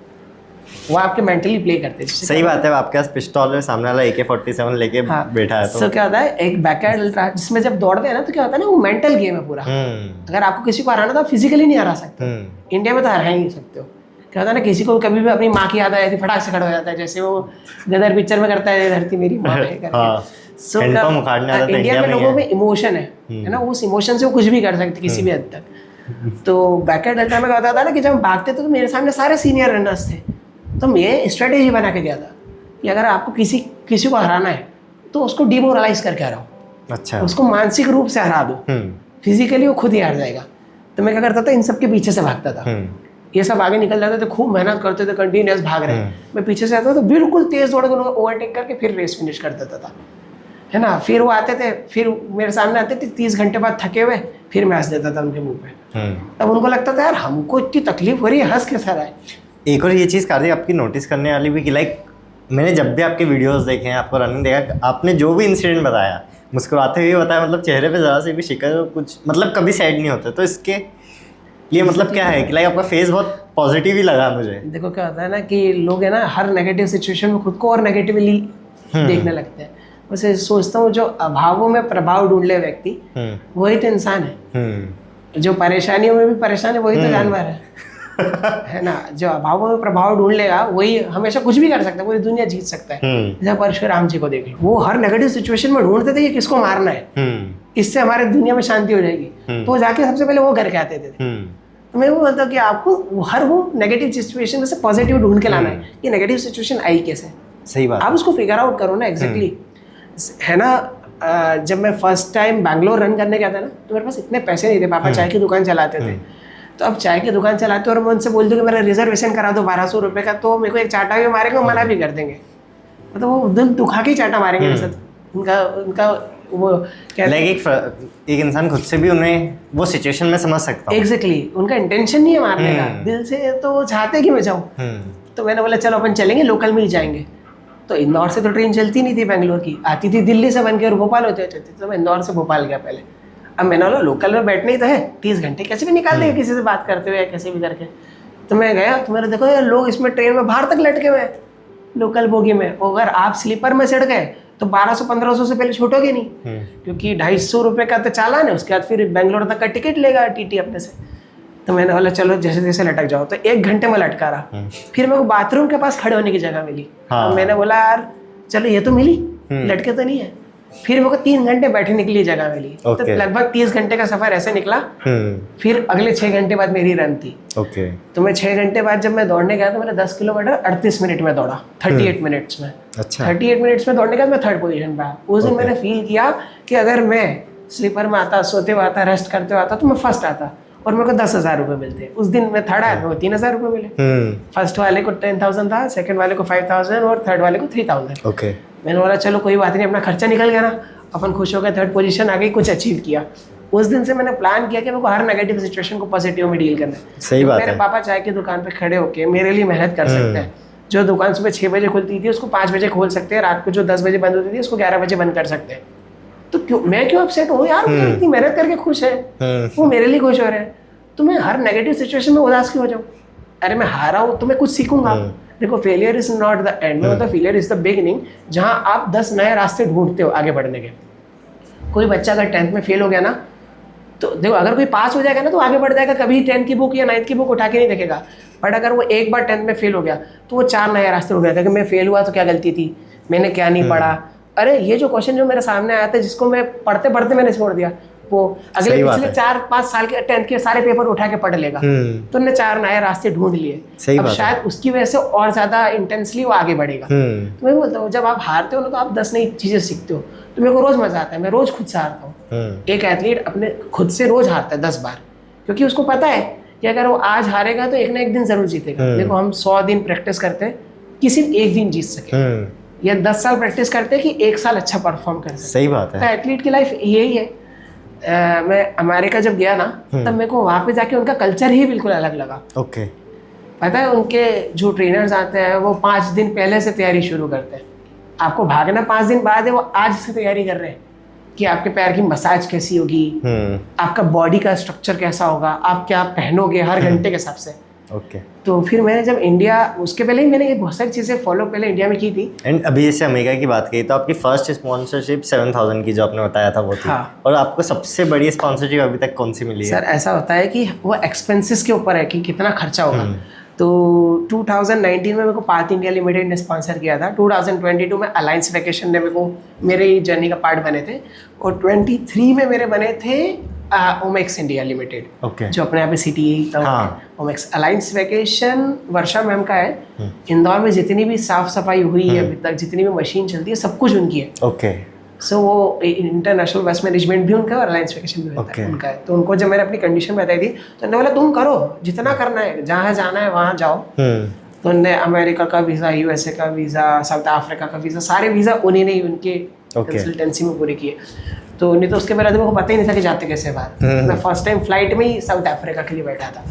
वो आपके मेंटली प्ले करते हैं।
सही बात है, आपके पास पिस्तौल है, सामने वाला AK-47 लेके बैठा है।
तो क्या होता है, एक बैकहैंड अल्ट्रा जिसमें जब दौड़ते हैं ना, तो क्या होता है ना, वो मेंटल गेम है पूरा। अगर आपको किसी को हराना तो आप फिजिकली नहीं हरा सकते। इंडिया में तो हरा ही नहीं सकते हो। क्या होता है ना, किसी को कभी भी अपनी माँ की याद आ जाती, फटाक से खड़ा हो जाता है, जैसे वो गदर पिक्चर में करता है, धरती मेरी माँ है करके। So, इंडिया में लोगों में इमोशन है ना, उस इमोशन से वो कुछ भी कर सकते किसी भी हद तक। तो बैकहैंड अल्ट्रा में क्या होता था ना कि जब हम भागते थे तो मेरे सामने सारे सीनियर रनर्स थे, तो मैं स्ट्रेटेजी बना के दिया था कि अगर आपको किसी को हराना है तो उसको डिमोरलाइज करके हराओ।
अच्छा,
उसको मानसिक रूप से हरा दो, फिजिकली वो खुद ही हार जाएगा। तो मैं क्या करता था, इन सब के पीछे से भागता था। ये सब आगे निकल जाते थे, खूब मेहनत करते थे, कंटिन्यूस भाग रहे हैं, मैं पीछे से आता था, तो बिल्कुल तेज दौड़ के ओवरटेक करके फिर रेस फिनिश कर देता था। है ना, फिर वो आते थे, फिर मेरे सामने आते थे 30 घंटे बाद थके हुए, फिर मैं हंस देता था उनके मुंह पे। तब उनको लगता था यार हमको इतनी तकलीफ हो रही है, हंस कैसा रहा है।
एक और ये चीज़ कार्तिक आपकी नोटिस करने वाली भी कि लाइक मैंने जब भी आपके वीडियोस देखे हैं, आपको रनिंग देखा, आपने जो भी इंसिडेंट बताया मुस्कुराते हुए बताया, मतलब चेहरे पे ज़रा से भी शिकन कुछ मतलब कभी सैड नहीं होता। तो इसके लिए मतलब क्या है कि लाइक आपका फेस बहुत पॉजिटिव ही लगा मुझे।
देखो क्या होता है ना कि लोग है ना, हर नेगेटिव सिचुएशन में खुद को और नेगेटिवली देखने लगते हैं। वैसे सोचता हूँ जो अभावों में प्रभाव ढूंढ ले व्यक्ति, वही तो इंसान है। जो परेशानियों में भी परेशान है, वही तो जानवर है। है ना, जो अभावों में प्रभाव ढूंढ लेगा वही हमेशा कुछ भी कर सकता है, पूरी दुनिया जीत सकता है। जैसे परशुराम जी को देख लो, वो हर नेगेटिव सिचुएशन में ढूंढते थे कि किसको मारना है, इससे हमारे दुनिया में शांति हो जाएगी। तो वो जाके सबसे पहले वो करके आते थे। तो मैं वो मतलब कि आपको हर वो नेगेटिव सिचुएशन में से पॉजिटिव ढूंढ के लाना है कि नेगेटिव सिचुएशन आई कैसे।
सही बात,
आप उसको फिगर आउट करो ना। एग्जैक्टली है ना। जब मैं फर्स्ट टाइम बैंगलोर रन करने गया था ना, तो मेरे पास इतने पैसे नहीं थे, पापा चाय की दुकान चलाते थे। तो अब चाय की दुकान चलाते और मैं उनसे बोल दूँ कि मेरा रिजर्वेशन करा दो 1200 रुपये का, तो मेरे को एक चाटा भी मारेंगे, मना भी कर देंगे। मतलब वो दिल दुखा के चाटा मारेंगे मेरे साथ। उनका वो क्या
एक इंसान खुद से भी उन्हें वो सिचुएशन में समझ सकता है।
एग्जैक्टली, उनका इंटेंशन नहीं है मारने का, दिल से तो वो चाहते कि मैं जाऊँ। तो मैंने बोला चलो अपन चलेंगे, लोकल में ही जाएंगे। तो इंदौर से तो ट्रेन चलती नहीं थी बैंगलोर की, आती थी दिल्ली से बन के और भोपाल होते होते। तो मैं इंदौर से भोपाल गया पहले। अब मैंने बोला लोकल में बैठने ही तो है, 30 घंटे कैसे भी निकाल देंगे किसी से बात करते हुए, कैसे भी करके। तो मैं गया, तो मेरे देखो यार लोग इसमें ट्रेन में बाहर तक लटके हुए हैं लोकल बोगी में। अगर आप स्लीपर में चढ़ गए तो 1200-1500 से पहले छूटोगे नहीं, क्योंकि 250 रुपये का तो चालान है, उसके बाद फिर बेंगलोर तक का टिकट लेगा टीटी अपने से। तो मैंने बोला चलो जैसे जैसे लटक जाओ। तो 1 घंटे में लटका रहा। फिर मेरे को बाथरूम के पास खड़े होने की जगह मिली। तो मैंने बोला यार चलो ये तो मिली, लटके तो नहीं है। फिर मेरे को 3 घंटे बैठने के लिए जगह मिली। तो लगभग 30 घंटे का सफर ऐसे निकला। फिर अगले 6 घंटे बाद मेरी रन थी। तो मैं 6 घंटे बाद जब मैं दौड़ने गया तो मैंने 10 किलोमीटर 38 मिनट में दौड़ा, 38 मिनट्स में। 38 मिनट्स में दौड़ने के बाद मैं 3rd पोजीशन पे आया। उस दिन मैंने फील किया कि अगर मैं स्लीपर में आता, सोते हुए आता, रेस्ट करते हुए आता, तो मैं फर्स्ट आता और मेरे को 10,000 रुपये मिलते। उस दिन मैं 3rd आया, मेरे को 3,000 रुपये मिले। फर्स्ट वाले को 10,000 था, सेकंड वाले को 5,000 और 3rd वाले को 3,000। मैंने बोला चलो कोई बात नहीं, अपना खर्चा निकल गया ना, अपन खुश हो गए, 3rd पोजीशन आ गई, कुछ अचीव किया। उस दिन से मैंने प्लान किया कि मेरे को हर नेगेटिव सिचुएशन को पॉजिटिव में डील करना है।
सही बात है।
मेरे पापा चाय की दुकान पे खड़े होके मेरे लिए मेहनत कर सकते हैं। जो दुकान सुबह 6 बजे खुलती थी उसको 5 बजे खोल सकते हैं, रात को जो 10 बजे बंद होती थी उसको 11 बजे बंद कर सकते हैं। तो मैं क्यों अपसेट हूँ यार, मुझे इतनी मेहनत करके खुश है, वो मेरे लिए खुश हो रहे हैं, तो मैं हर नेगेटिव सिचुएशन में उदास क्यों हो जाऊँ। अरे मैं हारा हूँ तो मैं कुछ सीखूंगा। देखो failure is not the end, मतलब फेलियर इज द बिगिनिंग, जहाँ आप 10 नए रास्ते ढूंढते हो आगे बढ़ने के। कोई बच्चा अगर 10th में फेल हो गया ना, तो देखो अगर कोई पास हो जाएगा ना तो आगे बढ़ जाएगा, कभी 10th की बुक या 9th की बुक उठा के नहीं देखेगा। बट अगर वो एक बार 10th में फेल हो गया तो वो 4 नए रास्ते ढूंढ जाएगा कि मैं फेल हुआ तो क्या गलती थी, मैंने क्या नहीं पढ़ा, अरे ये जो क्वेश्चन जो मेरे सामने आया था जिसको मैं पढ़ते पढ़ते मैंने छोड़ दिया, वो अगले पिछले 4-5 साल के 10th के सारे पेपर उठा के पढ़ लेगा। तो उन्होंने 4 नए रास्ते ढूंढ लिए। अब शायद उसकी वजह से और ज्यादा इंटेंसली वो आगे बढ़ेगा। तो मैं बोलता हूँ जब आप हारते हो ना तो आप 10 नई चीजें सीखते हो। तो मेरे को रोज मजा आता है, मैं रोज खुद से हारता हूँ। एक एथलीट अपने खुद से रोज हारता है 10 बार, क्योंकि उसको पता है कि अगर वो आज हारेगा तो एक ना एक दिन जरूर जीतेगा। देखो हम 100 दिन प्रैक्टिस करते हैं कि सिर्फ एक दिन जीत सके, या 10 साल प्रैक्टिस करते हैं कि एक साल अच्छा परफॉर्म कर सके।
सही बात है।
तो एथलीट की लाइफ यही है। मैं अमेरिका जब गया ना तब मेरे को वहाँ पे जाके उनका कल्चर ही बिल्कुल अलग लगा।
ओके।
पता है उनके जो ट्रेनर्स आते हैं वो 5 दिन पहले से तैयारी शुरू करते हैं। आपको भागना 5 दिन बाद है, वो आज से तैयारी कर रहे हैं कि आपके पैर की मसाज कैसी होगी, आपका बॉडी का स्ट्रक्चर कैसा होगा, आप क्या पहनोगे हर घंटे के हिसाब से।
ओके।
तो फिर मैंने जब इंडिया, उसके पहले ही मैंने ये बहुत सारी चीज़ें फॉलो पहले इंडिया में की थी।
एंड अभी जैसे अमेरिका की बात की तो आपकी फर्स्ट स्पॉन्सरशिप 7,000 की जो आपने बताया था वो थी।
हाँ।
और आपको सबसे बड़ी स्पॉन्सरशिप अभी तक कौन सी मिली है?
सर ऐसा होता है कि वो एक्सपेंसेस के ऊपर है कि कितना खर्चा होगा। तो 2019 में मेरे को पाथ इंडिया लिमिटेड ने स्पॉन्सर किया था। 2022 में अलायंस वेकेशन ने मेरे को मेरे जर्नी का पार्ट बने थे, और 23 में मेरे बने थे ओमेक्स इंडिया लिमिटेड,
ओके।
जो अपने यहाँ पे सिटी
हाँ।
ओमेक्स। अलायंस वेकेशन वर्षा मैम का है। इंदौर में जितनी भी साफ सफाई हुई है अभी तक, जितनी भी मशीन चलती है, सब कुछ उनकी है।
ओके।
सो वो इंटरनेशनल वेस्ट मैनेजमेंट भी उनका है और अलायंस वेकेशन भी उनका है। तो उनको जब मैंने अपनी कंडीशन बताई थी तो उन्होंने बोला तुम करो जितना करना है, जहाँ जाना है वहाँ जाओ। तो उन्होंने अमेरिका का वीज़ा, यूएसए का वीज़ा, साउथ अफ्रीका का वीज़ा, सारे वीज़ा उन्हीं ने ही उनके कंसल्टेंसी में पूरे किए। तो नहीं तो उसके पहले तो मेरे को पता ही नहीं था कि जाते कैसे बाहर। मैं फर्स्ट टाइम फ्लाइट में ही साउथ अफ्रीका के लिए बैठा था।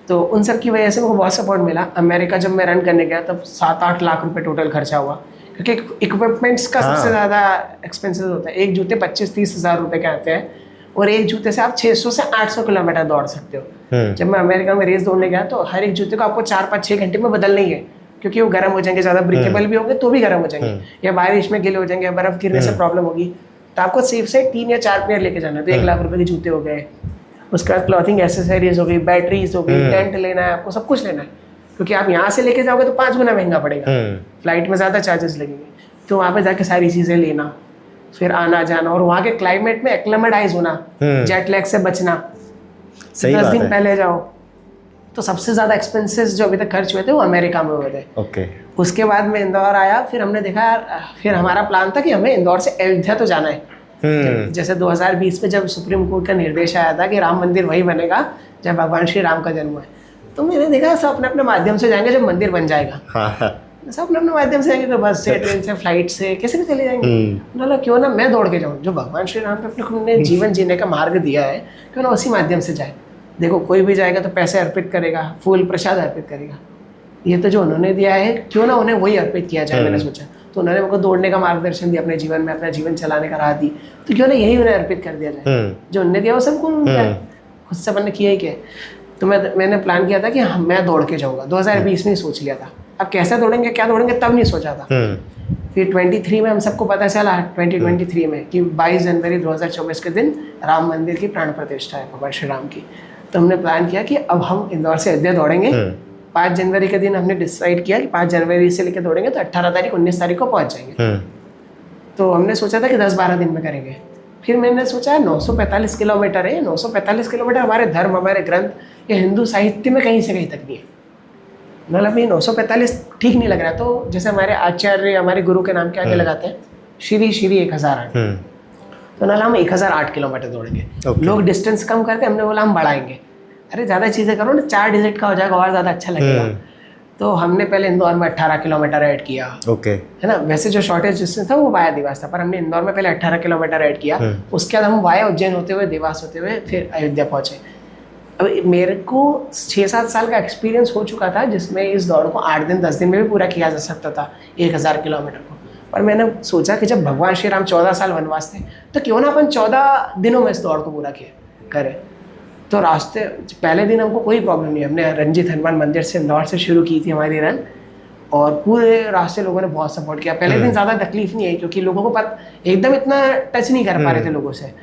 तो उन सब की वजह से मेरे को बहुत सपोर्ट मिला। अमेरिका जब मैं रन करने गया तब 7-8 लाख रुपए टोटल खर्चा हुआ, क्योंकि इक्विपमेंट्स का सबसे ज़्यादा एक्सपेंसिव होता है। एक जूते 25-30 हज़ार रुपये के आते हैं, और एक जूते से आप 600 से 800 किलोमीटर दौड़ सकते हो। जब मैं अमेरिका में रेस दौड़ने गया तो हर एक जूते को आपको 4-5-6 घंटे में बदलना ही है, क्योंकि वो गर्म हो जाएंगे, ज़्यादा ब्रेकेबल भी होंगे तो भी गर्म हो जाएंगे, या बारिश में गिले हो जाएंगे, या बर्फ़ गिरने से प्रॉब्लम होगी। तो आपको सेफ से 3 या 4 पेयर लेके जाना है। तो 1 लाख रुपए के जूते हो गए, उसके बाद क्लॉथिंग एसेसरीज हो गई, बैटरीज हो गई, टेंट लेना है, आपको सब कुछ लेना है, क्योंकि आप यहाँ से लेके जाओगे तो 5 गुना महंगा पड़ेगा, फ्लाइट में ज़्यादा चार्जेस लगेंगे। तो वहाँ पे जाके सारी चीज़ें लेना, फिर आना जाना, और वहाँ के क्लाइमेट में एक्लेमेटाइज होना, जेट लैग से बचना। 10 दिन पहले जाओ। तो सबसे ज़्यादा एक्सपेंसेस जो अभी तक खर्च हुए थे वो अमेरिका में हुए थे।
ओके।
उसके बाद मैं इंदौर आया, फिर हमने देखा, फिर हमारा प्लान था कि हमें इंदौर से अयोध्या तो जाना है। जैसे 2020 में जब सुप्रीम कोर्ट का निर्देश आया था कि राम मंदिर वही बनेगा जब भगवान श्री राम का जन्म है, तो मैंने देखा सब अपने अपने माध्यम से जाएंगे जब मंदिर बन जाएगा। सब अपने अपने माध्यम से जाएंगे, तो बस से, ट्रेन से, फ्लाइट से, कैसे भी चले जाएंगे। बोला क्यों ना मैं दौड़ के जाऊँ, जो भगवान श्री राम पे अपने जीवन जीने का मार्ग दिया है, क्यों ना उसी माध्यम से जाए। देखो कोई भी जाएगा तो पैसे अर्पित करेगा, फूल प्रसाद अर्पित करेगा, ये तो जो उन्होंने दिया है क्यों ना उन्हें वही अर्पित किया जाए। मैंने सोचा, तो उन्होंने मेरे को दौड़ने का मार्गदर्शन दिया, अपने जीवन में अपना जीवन चलाने का राह दी, तो क्यों ना यही उन्हें अर्पित कर दिया जाए। जो उन्होंने दिया वो सबको खुद से अपन ने किया ही क्या। तो मैंने प्लान किया था कि मैं दौड़ के जाऊँगा। 2020 में ही सोच लिया था। अब कैसे दौड़ेंगे, क्या दौड़ेंगे, तब नहीं सोचा था। फिर 23 में हम सबको पता चला 2023 में कि 22 जनवरी 2024 के दिन राम मंदिर की प्राण प्रतिष्ठा है भगवान श्री राम की। तो हमने प्लान किया कि अब हम इंदौर से अयोध्या दौड़ेंगे। 5 जनवरी के दिन हमने डिसाइड किया कि 5 जनवरी से लेकर दौड़ेंगे तो 18 तारीख 19 तारीख को पहुंच जाएंगे। तो हमने सोचा था कि 10-12 दिन में करेंगे। फिर मैंने सोचा 945 किलोमीटर है, 945 किलोमीटर हमारे धर्म, हमारे ग्रंथ या हिंदू साहित्य में कहीं से कहीं तक नहीं है। मतलब ये 945 ठीक नहीं लग रहा। तो जैसे हमारे आचार्य हमारे गुरु के नाम के आगे लगाते हैं श्री 1008, तो ना हम 1008 किलोमीटर दौड़ेंगे। लोग डिस्टेंस कम करते, हमने बोला हम बढ़ाएंगे। अरे ज़्यादा चीज़ें करो ना, 4 डिजिट का हो जाएगा और ज़्यादा अच्छा लगेगा। तो हमने पहले इंदौर में 18 किलोमीटर ऐड किया। है ना, वैसे जो शॉर्टेज डिस्टेंस था वो वाया देवास था, पर हमने इंदौर में पहले 18 किलोमीटर ऐड किया। उसके बाद हम वाया उज्जैन होते हुए, देवास होते हुए फिर अयोध्या पहुँचे। अब मेरे को 6-7 साल का एक्सपीरियंस हो चुका था, जिसमें इस दौड़ को 8 दिन 10 दिन में भी पूरा किया जा सकता था 1000 किलोमीटर को। पर मैंने सोचा कि जब भगवान श्री राम 14 साल वनवास थे, तो क्यों ना अपन 14 दिनों में इस दौड़ को पूरा करें। तो रास्ते पहले दिन हमको कोई प्रॉब्लम नहीं, हमने रंजीत हनुमान मंदिर से इंदौर से शुरू की थी हमारी रन, और पूरे रास्ते लोगों ने बहुत सपोर्ट किया। पहले दिन ज़्यादा तकलीफ नहीं आई, क्योंकि लोगों को एकदम इतना टच नहीं कर पा रहे थे लोगों से,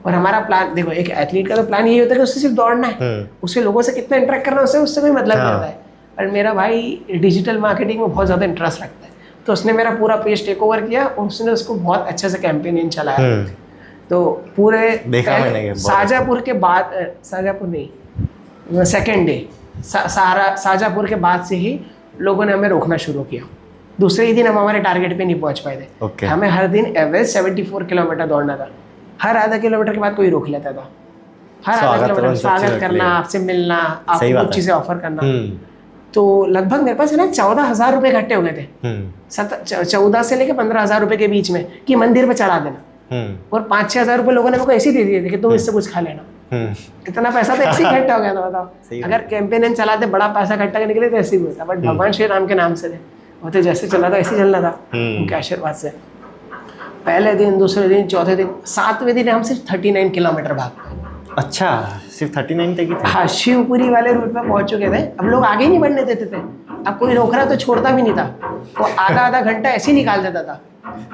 और हमारा प्लान देखो, एक एथलीट का तो प्लान यही होता है कि उससे सिर्फ दौड़ना है, उससे लोगों से कितना इंटरेक्ट करना है उससे कोई मतलब नहीं होता है। पर मेरा भाई डिजिटल मार्केटिंग में बहुत ज़्यादा इंटरेस्ट रखता है, तो उसने मेरा पूरा पेज टेक ओवर किया और उसने उसको बहुत अच्छे से कैंपेनिंग चलाया। तो पूरे शाहजहाँपुर के बाद, शाहजहाँपुर नहीं, सेकेंड डे शाहजहाँपुर के बाद से ही लोगों ने हमें रोकना शुरू किया। दूसरे ही दिन हम हमारे टारगेट पे नहीं पहुंच पाए थे। हमें हर दिन एवरेज 74 किलोमीटर दौड़ना था। हर आधा किलोमीटर के बाद कोई रोक लेता था। हर आधा किलोमीटर स्वागत करना, आपसे मिलना, आपको कुछ चीज़ें ऑफर करना। तो लगभग मेरे पास है ना 14,000 रुपये इकट्ठे हो गए थे, 14 से लेकर 15,000 रुपये के बीच में, कि मंदिर पे चढ़ा देना। और 5-6 हज़ार रुपये लोगों ने मेरे को ऐसे ही दे दिए थे कि तुम इससे कुछ खा लेना। इतना पैसा तो ऐसे ही इकट्ठा हो गया था, बताओ। अगर कैंपेन चलाते बड़ा पैसा इकट्ठा करने के लिए तो ऐसे ही होता, बट भगवान श्री राम के नाम से थे, वो तो जैसे चला था ऐसे ही चलना था उनके आशीर्वाद से। पहले दिन, दूसरे दिन, चौथे दिन, 7वें दिन हम सिर्फ 39 किलोमीटर भाग पाए।
अच्छा, सिर्फ 39 तक ही थे?
हाँ, शिवपुरी वाले रूट पे पहुंच चुके थे। अब लोग आगे नहीं बढ़ने देते थे। अब कोई रोक रहा तो छोड़ता भी नहीं था, वो आधा घंटा ऐसे ही निकाल देता था।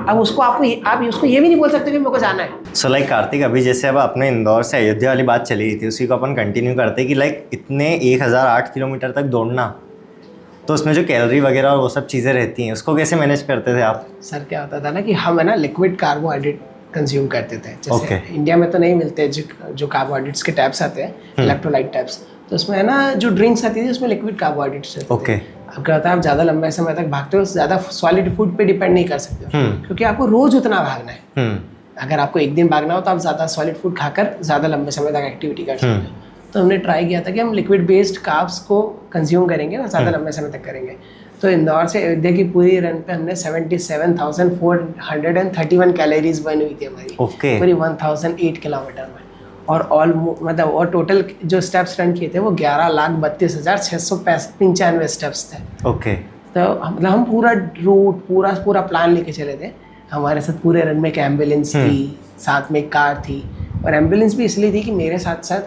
अब उसको आप उसको ये भी नहीं बोल सकते कि मेरे को जाना है।
सो लाइक कार्तिक, अभी जैसे अब अपने इंदौर से अयोध्या वाली बात चली रही थी, उसी को अपन कंटिन्यू करते कि लाइक इतने 1008 किलोमीटर तक दौड़ना, तो उसमें जो कैलोरी वगैरह और वो सब चीज़ें रहती हैं, उसको कैसे मैनेज करते थे आप?
सर क्या होता था ना कि हम है ना लिक्विड कार्बोहाइड्रेट कंज्यूम करते थे। जैसे इंडिया में तो नहीं मिलते जो कार्बोहाइड्रेट्स के टैब्स आते हैं, इलेक्ट्रोलाइट टैब्स, तो उसमें है ना जो ड्रिंक्स आती थी उसमें लिक्विड कार्बोहाइड्रेट्स रहते थे। अब क्या होता है, आप ज़्यादा लंबे समय तक भागते हो, ज़्यादा सॉलिड फूड पे डिपेंड नहीं कर सकते हो, क्योंकि आपको रोज उतना भागना है। अगर आपको एक दिन भागना हो तो आप ज़्यादा सॉलिड फूड खाकर ज़्यादा लंबे समय तक एक्टिविटी कर सकते हो। तो हमने ट्राई किया था कि हम लिक्विड बेस्ड कार्ब्स को कंज्यूम करेंगे और ज़्यादा लंबे समय तक करेंगे। तो इंदौर से अयोध्या की पूरी रन पे हमने 77,431 कैलोरीज बर्न हुई थी हमारी, पूरी 1008 किलोमीटर में। और टोटल जो स्टेप्स रन किए थे वो 11,32,695 स्टेप्स थे। तो मतलब हम पूरा रूट पूरा प्लान लेके चले थे। हमारे साथ पूरे रन में एक एम्बुलेंस थी, साथ में एक कार थी, और एम्बुलेंस भी इसलिए थी कि मेरे साथ साथ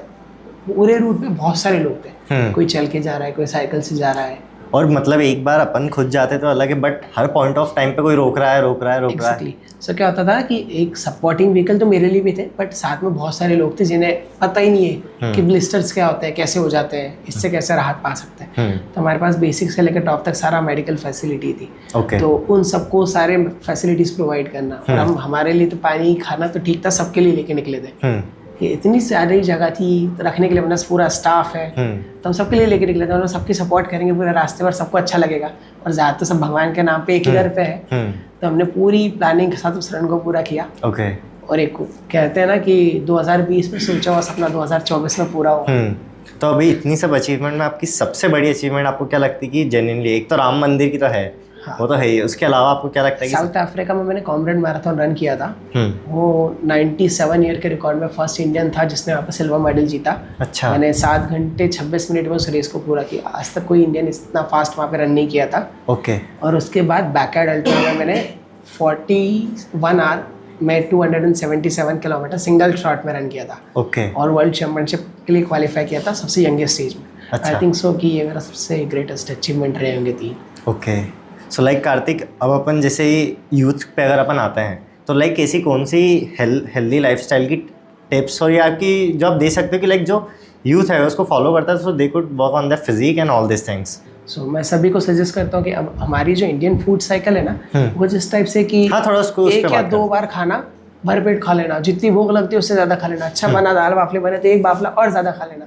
पूरे रूट पे बहुत सारे लोग थे। कोई चल के जा रहा है, कोई साइकिल से जा रहा है।
और मतलब एक बार अपन खुद जाते तो अलग है, but her point of time पे कोई रोक रहा है।
Exactly. So क्या होता था कि एक सपोर्टिंग व्हीकल तो मेरे लिए भी थे, बट साथ में बहुत सारे लोग थे जिन्हें पता ही नहीं है कि ब्लिस्टर्स क्या होते हैं, कैसे हो जाते हैं, इससे कैसे राहत पा सकते हैं। तो हमारे पास बेसिक से लेकर टॉप तक सारा मेडिकल फैसिलिटी थी। तो उन सबको सारे फैसिलिटीज प्रोवाइड करना। और हम हमारे लिए तो पानी खाना तो ठीक था, सबके लिए लेके निकले थे। कि इतनी सारी जगह थी रखने के लिए, अपना पूरा स्टाफ है, तो हम सबके लिए लेके निकले थे। हम सबकी सपोर्ट करेंगे पूरे रास्ते पर, सबको अच्छा लगेगा। और ज़्यादा तो सब भगवान के नाम पे एक ही घर पे है, तो हमने पूरी प्लानिंग के साथ उस रन को पूरा किया। और एक कहते हैं ना कि 2020 में सोचा हुआ सपना 2024 में पूरा हुआ।
तो अभी इतनी सब अचीवमेंट में आपकी सबसे बड़ी अचीवमेंट आपको क्या लगती है कि जेन्युइनली? एक तो राम मंदिर की तो है, वो तो है ही, उसके अलावा आपको क्या लगता है?
साउथ अफ्रीका में मैंने कॉमरेड मैराथन रन किया था। वो 97 ईयर के रिकॉर्ड में फर्स्ट इंडियन था जिसने वहाँ पर सिल्वर मेडल जीता।
अच्छा।
मैंने 7 घंटे 26 मिनट में उस रेस को पूरा किया। आज तक कोई इंडियन इतना फास्ट वहाँ पे रन नहीं किया था। और उसके बाद बैकयार्ड अल्ट्रा में मैंने 41 आवर में 277 किलोमीटर सिंगल शॉट में रन किया था। और वर्ल्ड चैम्पियनशिप के लिए क्वालिफाई किया था सबसे यंगेस्ट स्टेज में। आई थिंक सो कि ये मेरा सबसे ग्रेटेस्ट अचीवमेंट रहे होंगे 3।
सो लाइक कार्तिक, अब अपन जैसे यूथ पे अगर अपन आते हैं तो लाइक ऐसी कौन सी हेल्दी लाइफस्टाइल की टिप्स और या कि जो आप दे सकते हो कि लाइक जो यूथ है उसको फॉलो करता है, so they could work on the physique and all this things?
So मैं सभी को सजेस्ट करता हूँ कि अब हमारी जो इंडियन फूड साइकिल है ना, वो जिस टाइप से कि
थोड़ा उसको
1 या 2 बार खाना, भरपेट खा लेना, जितनी भूख लगती है उससे ज़्यादा खा लेना। अच्छा बना दाल बाफले बने तो 1 बाफला और ज़्यादा खा लेना।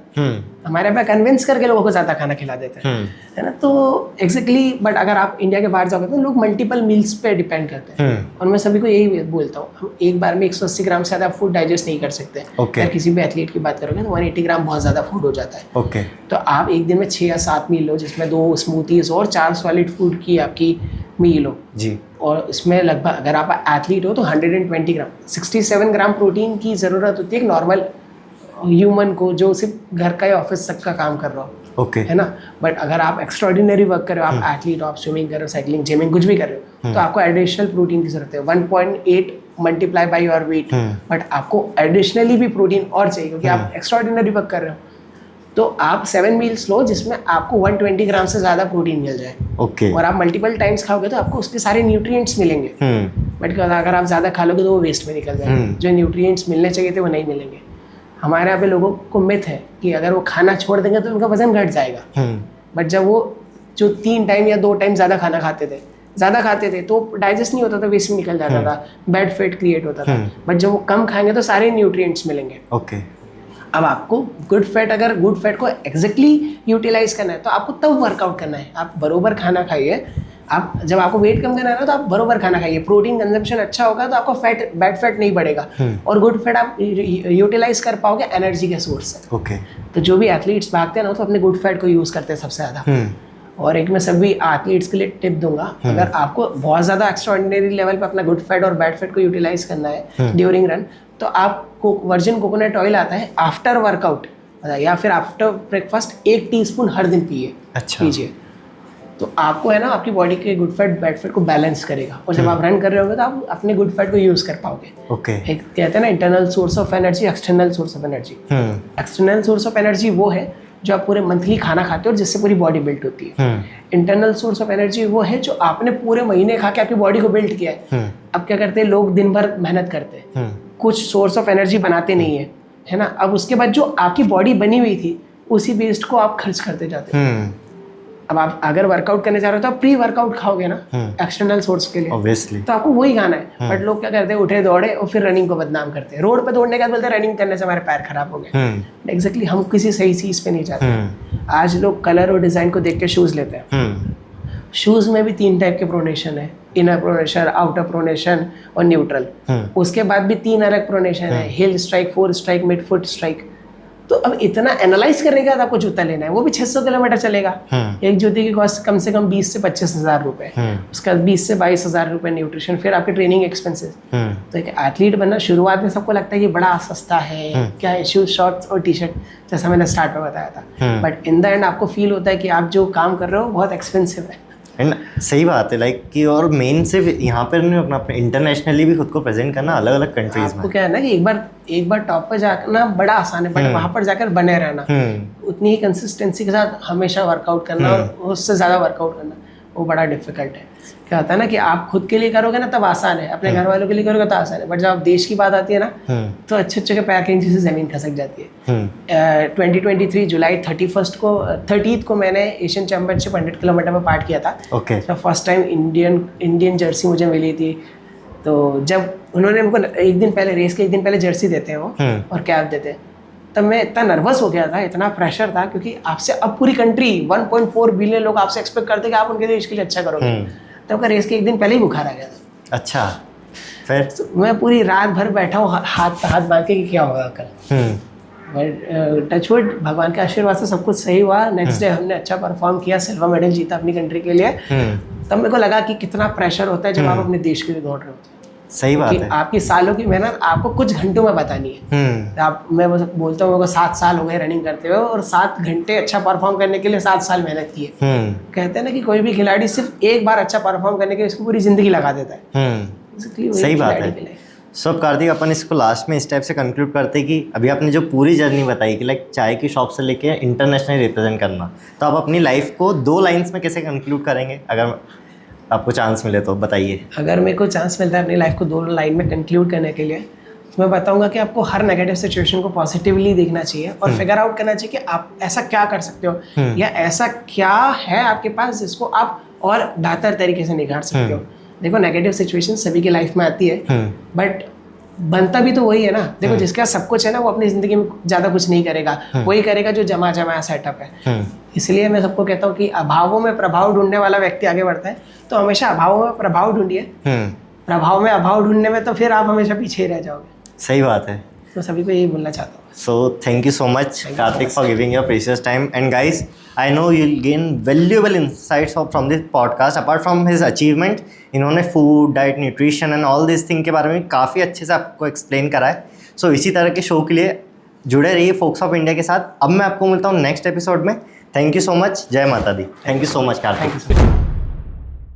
हमारे पे कन्विंस करके लोगों को ज़्यादा खाना खिला देते हैं, है ना। तो एग्जैक्टली, बट अगर आप इंडिया के बाहर जाओगे तो लोग मल्टीपल मील्स पे डिपेंड करते हैं। और मैं सभी को यही बोलता हूँ, हम एक बार में 180 ग्राम से ज़्यादा फूड डाइजेस्ट नहीं कर सकते। अगर किसी भी एथलीट की बात करोगे तो 180 ग्राम बहुत ज़्यादा फूड हो जाता है। तो आप एक दिन में 6 या 7 मील लो, जिसमें 2 स्मूथीज और 4 सॉलिड फूड की आपकी मील हो जी। और इसमें लगभग अगर आप एथलीट हो तो 120 ग्राम 67 ग्राम प्रोटीन की ज़रूरत होती है एक नॉर्मल ह्यूमन को जो सिर्फ घर का या ऑफिस तक का काम कर रहा हो। है ना। बट अगर आप एक्स्ट्राऑर्डिनरी वर्क कर रहे हो, आप एथलीट हो, आप स्विमिंग कर रहे हो, साइकिलिंग, जिमिंग कुछ भी कर रहे हो, तो आपको एडिशनल प्रोटीन की जरूरत है। 1.8 multiply by your weight. But आपको एडिशनली भी प्रोटीन और चाहिए क्योंकि आप एक्स्ट्राऑर्डिनरी वर्क कर रहे हो। तो आप 7 मील्स लो जिसमें आपको 120 ग्राम से ज़्यादा प्रोटीन मिल जाए।
ओके।
और आप मल्टीपल टाइम्स खाओगे तो आपको उसके सारे न्यूट्रिएंट्स मिलेंगे। बट अगर आप ज़्यादा खा लोगे तो वो वेस्ट में निकल जाएगा। जो न्यूट्रिएंट्स मिलने चाहिए थे वो नहीं मिलेंगे। हमारे यहाँ पे लोगों को मिथ है कि अगर वो खाना छोड़ देंगे तो उनका वजन घट जाएगा। बट जब वो जो 3 टाइम या 2 टाइम ज़्यादा खाना ज़्यादा खाते थे तो डाइजेस्ट नहीं होता था, वेस्ट में निकल जाता था, बैड फैट क्रिएट होता था। बट जब वो कम खाएंगे तो सारे न्यूट्रिएंट्स मिलेंगे।
ओके।
अब आपको गुड फैट को एग्जैक्टली यूटिलाइज करना है तो आपको तब वर्कआउट करना है। आप बरोबर खाना खाइए। आप जब आपको वेट कम करना है ना तो आप बरोबर खाना खाइए। प्रोटीन कंजम्पशन अच्छा होगा तो आपको बैड फैट नहीं बढ़ेगा। और गुड फैट आप यूटिलाइज कर पाओगे एनर्जी के सोर्स से।
ओके।
तो जो भी एथलीट्स भागते हैं ना तो अपने गुड फैट को यूज़ करते हैं सबसे ज़्यादा। और एक मैं सभी एथलीट्स के लिए टिप दूंगा, अगर आपको बहुत ज़्यादा एक्स्ट्राऑर्डिनरी लेवल पे अपना गुड फैट और बैड फैट को यूटिलाइज करना है ड्यूरिंग रन, तो आपको वर्जिन कोकोनट ऑयल आता है आफ्टर वर्कआउट या फिर आफ्टर ब्रेकफास्ट 1 टीस्पून हर दिन पीजिए। तो आपको है ना आपकी बॉडी के गुड फैट बैड फैट को बैलेंस करेगा। और जब आप रन कर रहे होगे तो आप अपने गुड फैट को यूज़ कर पाओगे।
ओके।
एक कहते हैं ना internal source of energy, external source of energy. External source of energy वो है जो आप पूरे मंथली खाना खाते हो और जिससे पूरी बॉडी बिल्ड होती है। इंटरनल सोर्स ऑफ एनर्जी वो है जो आपने पूरे महीने खा के आपकी बॉडी को बिल्ड किया है। अब क्या करते हैं लोग, दिन भर मेहनत करते हैं, कुछ सोर्स ऑफ एनर्जी बनाते नहीं है ना। अब उसके बाद जो आपकी बॉडी बनी हुई थी उसी वेस्ट को आप खर्च करते जाते हो। अब आप अगर वर्कआउट करने जा रहे हो तो आप प्री वर्कआउट खाओगे ना एक्सटर्नल सोर्स के लिए,
ऑब्वियसली।
तो आपको वही खाना है। बट लोग क्या करते हैं, उठे दौड़े और फिर रनिंग को बदनाम करते हैं। रोड पे दौड़ने के बाद बोलते हैं रनिंग करने से हमारे पैर खराब हो गए। एग्जैक्टली हम किसी सही चीज़ पे नहीं जाते। आज लोग कलर और डिज़ाइन को देख के शूज़ लेते हैं। शूज़ में भी 3 टाइप के प्रोनेशन है, इनर प्रोनेशन, आउटर प्रोनेशन और न्यूट्रल। उसके बाद भी 3 अलग प्रोनेशन है, heel strike, 4 strike, mid foot strike. तो अब इतना एनालाइज करने के बाद आपको जूता लेना है, वो भी 600 किलोमीटर चलेगा। एक जूते की कॉस्ट कम से कम 20 से 25 हज़ार रुपए, उसका 20 से 22 हज़ार रुपए न्यूट्रिशन, फिर आपके ट्रेनिंग एक्सपेंसेस। तो एक एथलीट बनना शुरुआत में सबको लगता है कि बड़ा सस्ता है, क्या है, शूज, शॉर्ट्स और टी शर्ट, जैसा मैंने स्टार्ट में बताया था। बट इन द एंड आपको फील होता है कि आप जो काम कर रहे हो बहुत एक्सपेंसिव है।
एंड सही बात है, लाइक कि और मेन सिर्फ यहाँ पर नहीं, अपना इंटरनेशनली भी खुद को प्रेजेंट करना अलग अलग कंट्रीज में।
आपको क्या है ना कि एक बार टॉप पर जाना बड़ा आसान है, बट वहाँ पर जाकर बने रहना, उतनी ही कंसिस्टेंसी के साथ हमेशा वर्कआउट करना और उससे ज़्यादा वर्कआउट करना वो बड़ा डिफिकल्ट है। क्या होता है ना कि आप खुद के लिए करोगे ना तब आसान है, अपने घर वालों के लिए करोगे तो आसान है, बट जब आप देश की बात आती है ना तो अच्छे अच्छे के पैर के नीचे से ज़मीन खसक जाती है। 2023 जुलाई 30 को मैंने एशियन चैम्पियनशिप 100 किलोमीटर में पार्ट किया था।
ओके।
तो फर्स्ट टाइम इंडियन जर्सी मुझे मिली थी। तो जब उन्होंने मेरे को एक दिन पहले, रेस के एक दिन पहले जर्सी देते हैं वो और कैप देते हैं, तब मैं इतना नर्वस हो गया था, इतना प्रेशर था, क्योंकि आपसे अब पूरी कंट्री 1.4 बिलियन लोग आपसे एक्सपेक्ट करते हैं कि आप उनके देश के लिए अच्छा करोगे। तब का रेस के एक दिन पहले ही बुखार आ गया था।
अच्छा, फिर
मैं पूरी रात भर बैठा हूँ हाथ बांध के कि क्या होगा कल। टचवुड, भगवान के आशीर्वाद से सब कुछ सही हुआ। नेक्स्ट डे हमने अच्छा परफॉर्म किया, सिल्वर मेडल जीता अपनी कंट्री के लिए। तब मेरे को लगा कि कितना प्रेशर होता है जब आप अपने देश के लिए दौड़ रहे होते हैं।
सही बात है।
आपकी सालों की मेहनत आपको कुछ घंटों में बतानी है। मैं बोलता हूँ मेरे को 7 साल हो गए रनिंग करते हुए और 7 घंटे अच्छा परफॉर्म करने के लिए 7 साल मेहनत की है। कहते हैं ना कि कोई भी खिलाड़ी सिर्फ एक बार अच्छा परफॉर्म करने के लिए इसको पूरी जिंदगी लगा देता है।
सही बात है। सो कार्तिक, अपन इसको लास्ट में इस टाइप से कंक्लूड करते कि अभी आपने जो पूरी जर्नी बताई कि लाइक चाय की शॉप से लेके इंटरनेशनल रिप्रेजेंट करना, तो आप अपनी लाइफ को 2 लाइन्स में कैसे कंक्लूड करेंगे? अगर आपको चांस मिले तो बताइए।
अगर मेरे को चांस मिलता है अपनी लाइफ को 2 लाइन में कंक्लूड करने के लिए, तो मैं बताऊंगा कि आपको हर नेगेटिव सिचुएशन को पॉजिटिवली देखना चाहिए और फिगर आउट करना चाहिए कि आप ऐसा क्या कर सकते हो या ऐसा क्या है आपके पास जिसको आप और बेहतर तरीके से निखार सकते हो। देखो, नेगेटिव सिचुएशन सभी की लाइफ में आती है, बट बनता भी तो वही है ना। देखो, जिसके पास सब कुछ है ना वो अपनी ज़िंदगी में ज़्यादा कुछ नहीं करेगा, वही करेगा जो जमा जमाया सेटअप है। इसलिए मैं सबको कहता हूँ कि अभावों में प्रभाव ढूंढने वाला व्यक्ति आगे बढ़ता है, तो हमेशा अभावों में प्रभाव ढूंढिए। प्रभाव में अभाव ढूंढने में तो फिर आप हमेशा पीछे रह जाओगे।
सही बात है।
तो सभी को यही बोलना चाहता हूँ।
So thank you so much, Karthik, for giving your precious time. And guys, I know you'll gain valuable insights from this podcast. Apart from his achievement, इन्होंने food, diet, nutrition and all these things के बारे में काफ़ी अच्छे से आपको explain करा है। So इसी तरह के शो के लिए जुड़े रहिए फोक्स ऑफ इंडिया के साथ। अब मैं आपको मिलता हूँ नेक्स्ट एपिसोड में। Thank you so much. जय माता दी। Thank you so much Kartik.